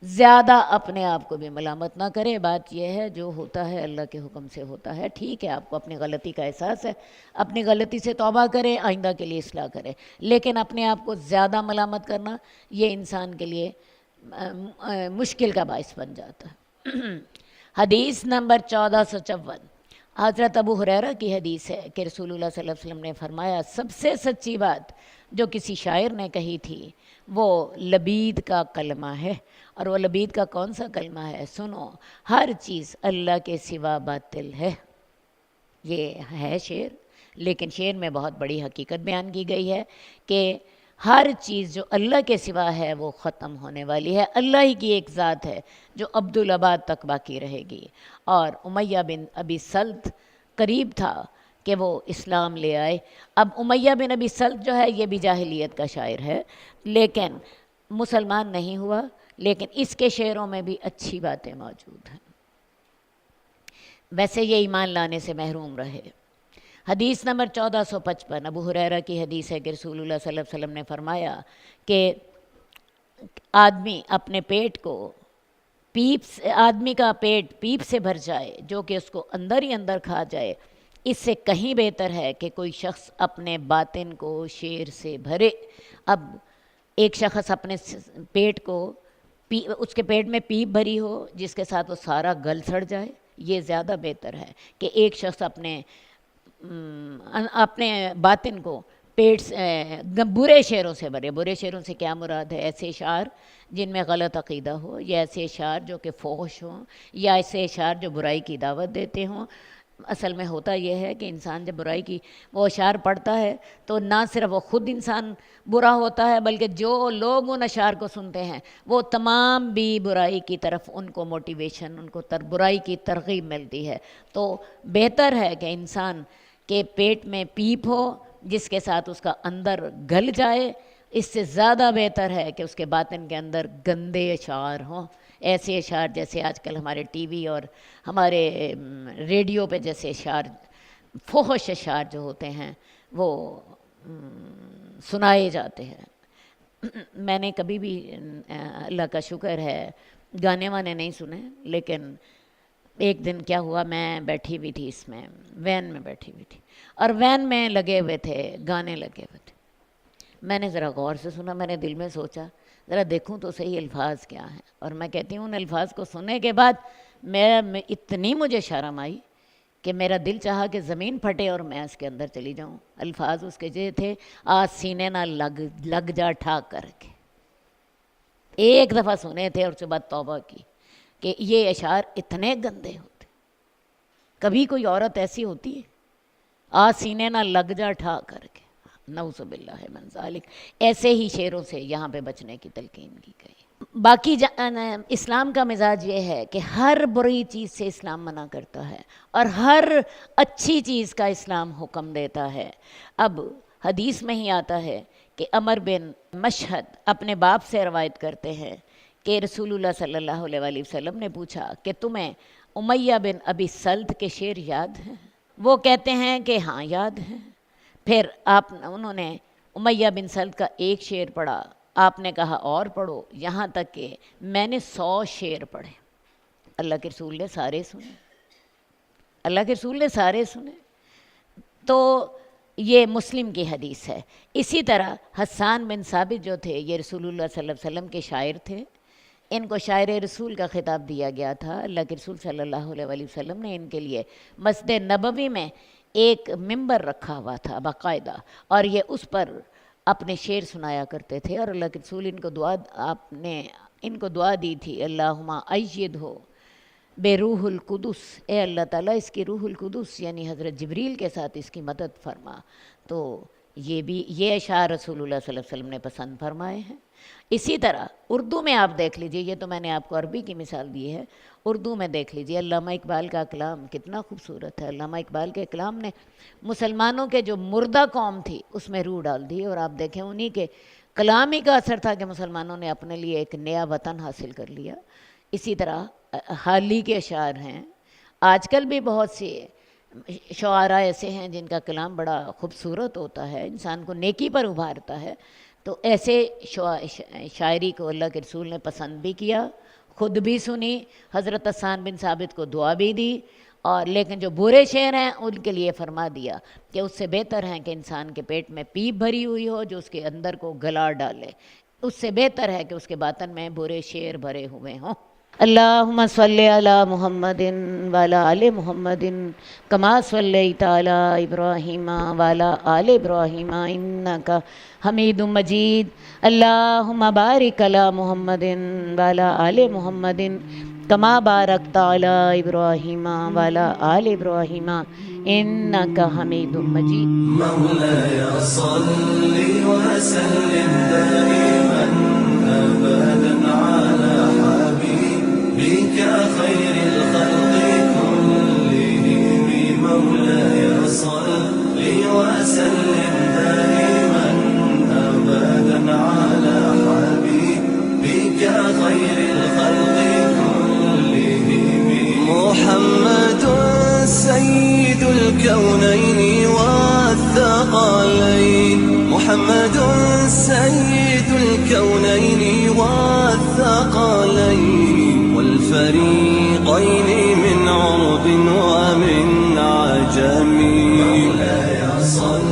زیادہ اپنے آپ کو بھی ملامت نہ کرے۔ بات یہ ہے جو ہوتا ہے اللہ کے حکم سے ہوتا ہے۔ ٹھیک ہے، آپ کو اپنی غلطی کا احساس ہے، اپنی غلطی سے توبہ کرے، آئندہ کے لیے اصلاح کرے، لیکن اپنے آپ کو زیادہ ملامت کرنا یہ انسان کے لیے مشکل کا باعث بن جاتا ہے۔ حدیث نمبر 1454 حضرت ابو ہریرہ کی حدیث ہے کہ رسول اللہ صلی اللہ علیہ وسلم نے فرمایا سب سے سچی بات جو کسی شاعر نے کہی تھی وہ لبید کا کلمہ ہے۔ اور وہ لبید کا کون سا کلمہ ہے؟ سنو، ہر چیز اللہ کے سوا باطل ہے۔ یہ ہے شعر، لیکن شعر میں بہت بڑی حقیقت بیان کی گئی ہے کہ ہر چیز جو اللہ کے سوا ہے وہ ختم ہونے والی ہے۔ اللہ ہی کی ایک ذات ہے جو ابدالآباد تک باقی رہے گی۔ اور امیہ بن ابی سلط قریب تھا کہ وہ اسلام لے آئے۔ اب امیہ بن ابی سلط جو ہے یہ بھی جاہلیت کا شاعر ہے، لیکن مسلمان نہیں ہوا، لیکن اس کے شعروں میں بھی اچھی باتیں موجود ہیں، ویسے یہ ایمان لانے سے محروم رہے۔ حدیث نمبر 1455 ابو ہریرہ کی حدیث ہے کہ رسول اللہ صلی اللہ علیہ وسلم نے فرمایا کہ آدمی اپنے پیٹ کو آدمی کا پیٹ پیپ سے بھر جائے جو کہ اس کو اندر ہی اندر کھا جائے، اس سے کہیں بہتر ہے کہ کوئی شخص اپنے باطن کو شیر سے بھرے۔ اب ایک شخص اپنے پیٹ کو اس کے پیٹ میں پیپ بھری ہو جس کے ساتھ وہ سارا گل سڑ جائے، یہ زیادہ بہتر ہے کہ ایک شخص اپنے باطن کو پیٹ برے شعروں سے بھرے۔ برے شعروں سے کیا مراد ہے؟ ایسے اشعار جن میں غلط عقیدہ ہو، یا ایسے اشعار جو کہ فحش ہوں، یا ایسے اشعار جو برائی کی دعوت دیتے ہوں۔ اصل میں ہوتا یہ ہے کہ انسان جب برائی کی وہ اشعار پڑھتا ہے تو نہ صرف وہ خود انسان برا ہوتا ہے، بلکہ جو لوگ ان اشعار کو سنتے ہیں وہ تمام بھی برائی کی طرف ان کو موٹیویشن، ان کو برائی کی ترغیب ملتی ہے۔ تو بہتر ہے کہ انسان کے پیٹ میں پیپ ہو جس کے ساتھ اس کا اندر گل جائے، اس سے زیادہ بہتر ہے کہ اس کے باطن کے اندر گندے اشعار ہوں، ایسے اشعار جیسے آج کل ہمارے ٹی وی اور ہمارے ریڈیو پہ جیسے اشعار، فحش اشعار جو ہوتے ہیں وہ سنائے جاتے ہیں۔ میں نے کبھی بھی اللہ کا شکر ہے گانے وانے نہیں سنے، لیکن ایک دن کیا ہوا، میں بیٹھی ہوئی تھی اس میں وین میں بیٹھی ہوئی تھی، اور وین میں لگے ہوئے تھے گانے لگے ہوئے تھے۔ میں نے ذرا غور سے سنا، میں نے دل میں سوچا ذرا دیکھوں تو صحیح الفاظ کیا ہیں، اور میں کہتی ہوں ان الفاظ کو سننے کے بعد میں اتنی مجھے شرم آئی کہ میرا دل چاہا کہ زمین پھٹے اور میں اس کے اندر چلی جاؤں۔ الفاظ اس کے یہ تھے، آج سینے نہ لگ جا ٹھاک کر کے۔ ایک دفعہ سنے تھے اور اس کے بعد توبہ کی کہ یہ اشعار اتنے گندے ہوتے، کبھی کوئی عورت ایسی ہوتی ہے؟ آج سینے نہ لگ جا ٹھا کر کے، نعوذ باللہ من ذالک۔ ایسے ہی شعروں سے یہاں پہ بچنے کی تلقین کی گئی۔ باقی اسلام کا مزاج یہ ہے کہ ہر بری چیز سے اسلام منع کرتا ہے اور ہر اچھی چیز کا اسلام حکم دیتا ہے۔ اب حدیث میں ہی آتا ہے کہ عمر بن مشہد اپنے باپ سے روایت کرتے ہیں کہ رسول اللہ صلی اللہ علیہ وآلہ وسلم نے پوچھا کہ تمہیں امیہ بن ابی سلط کے شعر یاد ہیں؟ وہ کہتے ہیں کہ ہاں یاد ہیں۔ پھر انہوں نے امیہ بن سلط کا ایک شعر پڑھا، آپ نے کہا اور پڑھو، یہاں تک کہ میں نے 100 شعر پڑھے۔ اللہ کے رسول نے سارے سنے، اللہ کے رسول نے سارے سنے۔ تو یہ مسلم کی حدیث ہے۔ اسی طرح حسان بن ثابت جو تھے، یہ رسول اللہ صلی اللہ علیہ وسلم کے شاعر تھے، ان کو شاعر رسول کا خطاب دیا گیا تھا۔ اللہ کے رسول صلی اللہ علیہ وآلہ وسلم نے ان کے لیے مسجد نبوی میں ایک ممبر رکھا ہوا تھا باقاعدہ، اور یہ اس پر اپنے شعر سنایا کرتے تھے، اور اللہ کے رسول ان کو دعا دی تھی، اللہم ایدہ بے روح القدس، اے اللہ تعالیٰ اس کی روح القدس یعنی حضرت جبریل کے ساتھ اس کی مدد فرما۔ تو یہ اشعار رسول اللہ صلی اللہ علیہ وسلم نے پسند فرمائے ہیں۔ اسی طرح اردو میں آپ دیکھ لیجئے، یہ تو میں نے آپ کو عربی کی مثال دی ہے، اردو میں دیکھ لیجئے علامہ اقبال کا کلام کتنا خوبصورت ہے۔ علامہ اقبال کے کلام نے مسلمانوں کے جو مردہ قوم تھی اس میں روح ڈال دی، اور آپ دیکھیں انہی کے کلام ہی کا اثر تھا کہ مسلمانوں نے اپنے لیے ایک نیا وطن حاصل کر لیا۔ اسی طرح حالی کے اشعار ہیں، آج کل بھی بہت سے شعراء ایسے ہیں جن کا کلام بڑا خوبصورت ہوتا ہے، انسان کو نیکی پر ابھارتا ہے۔ تو ایسے شاعری کو اللہ کے رسول نے پسند بھی کیا، خود بھی سنی، حضرت حسان بن ثابت کو دعا بھی دی، اور لیکن جو برے شعر ہیں ان کے لیے فرما دیا کہ اس سے بہتر ہے کہ انسان کے پیٹ میں پیپ بھری ہوئی ہو جو اس کے اندر کو گلا ڈالے، اس سے بہتر ہے کہ اس کے باطن میں برے شعر بھرے ہوئے ہوں۔ اللہم صلی علی محمد وعلی آل محمد کما صلیت علی ابراہیم وعلی آل ابراہیم انک حمید مجید۔ اللہم بارک علی محمد وعلی آل محمد کما بارکت علی ابراہیم وعلی آل ابراہیم انک حمید مجید۔ مولاي صل وسلم دائما ابدا على حبيبك خير الخلق كلهم، مولاي صل وسلم دائما ابدا على حبيبك خير الخلق كلهم، محمد سيد الكونين والثقلين، محمد سيد الكونين والثقلين والفريقين من عرب ومن عجم، مولاي صل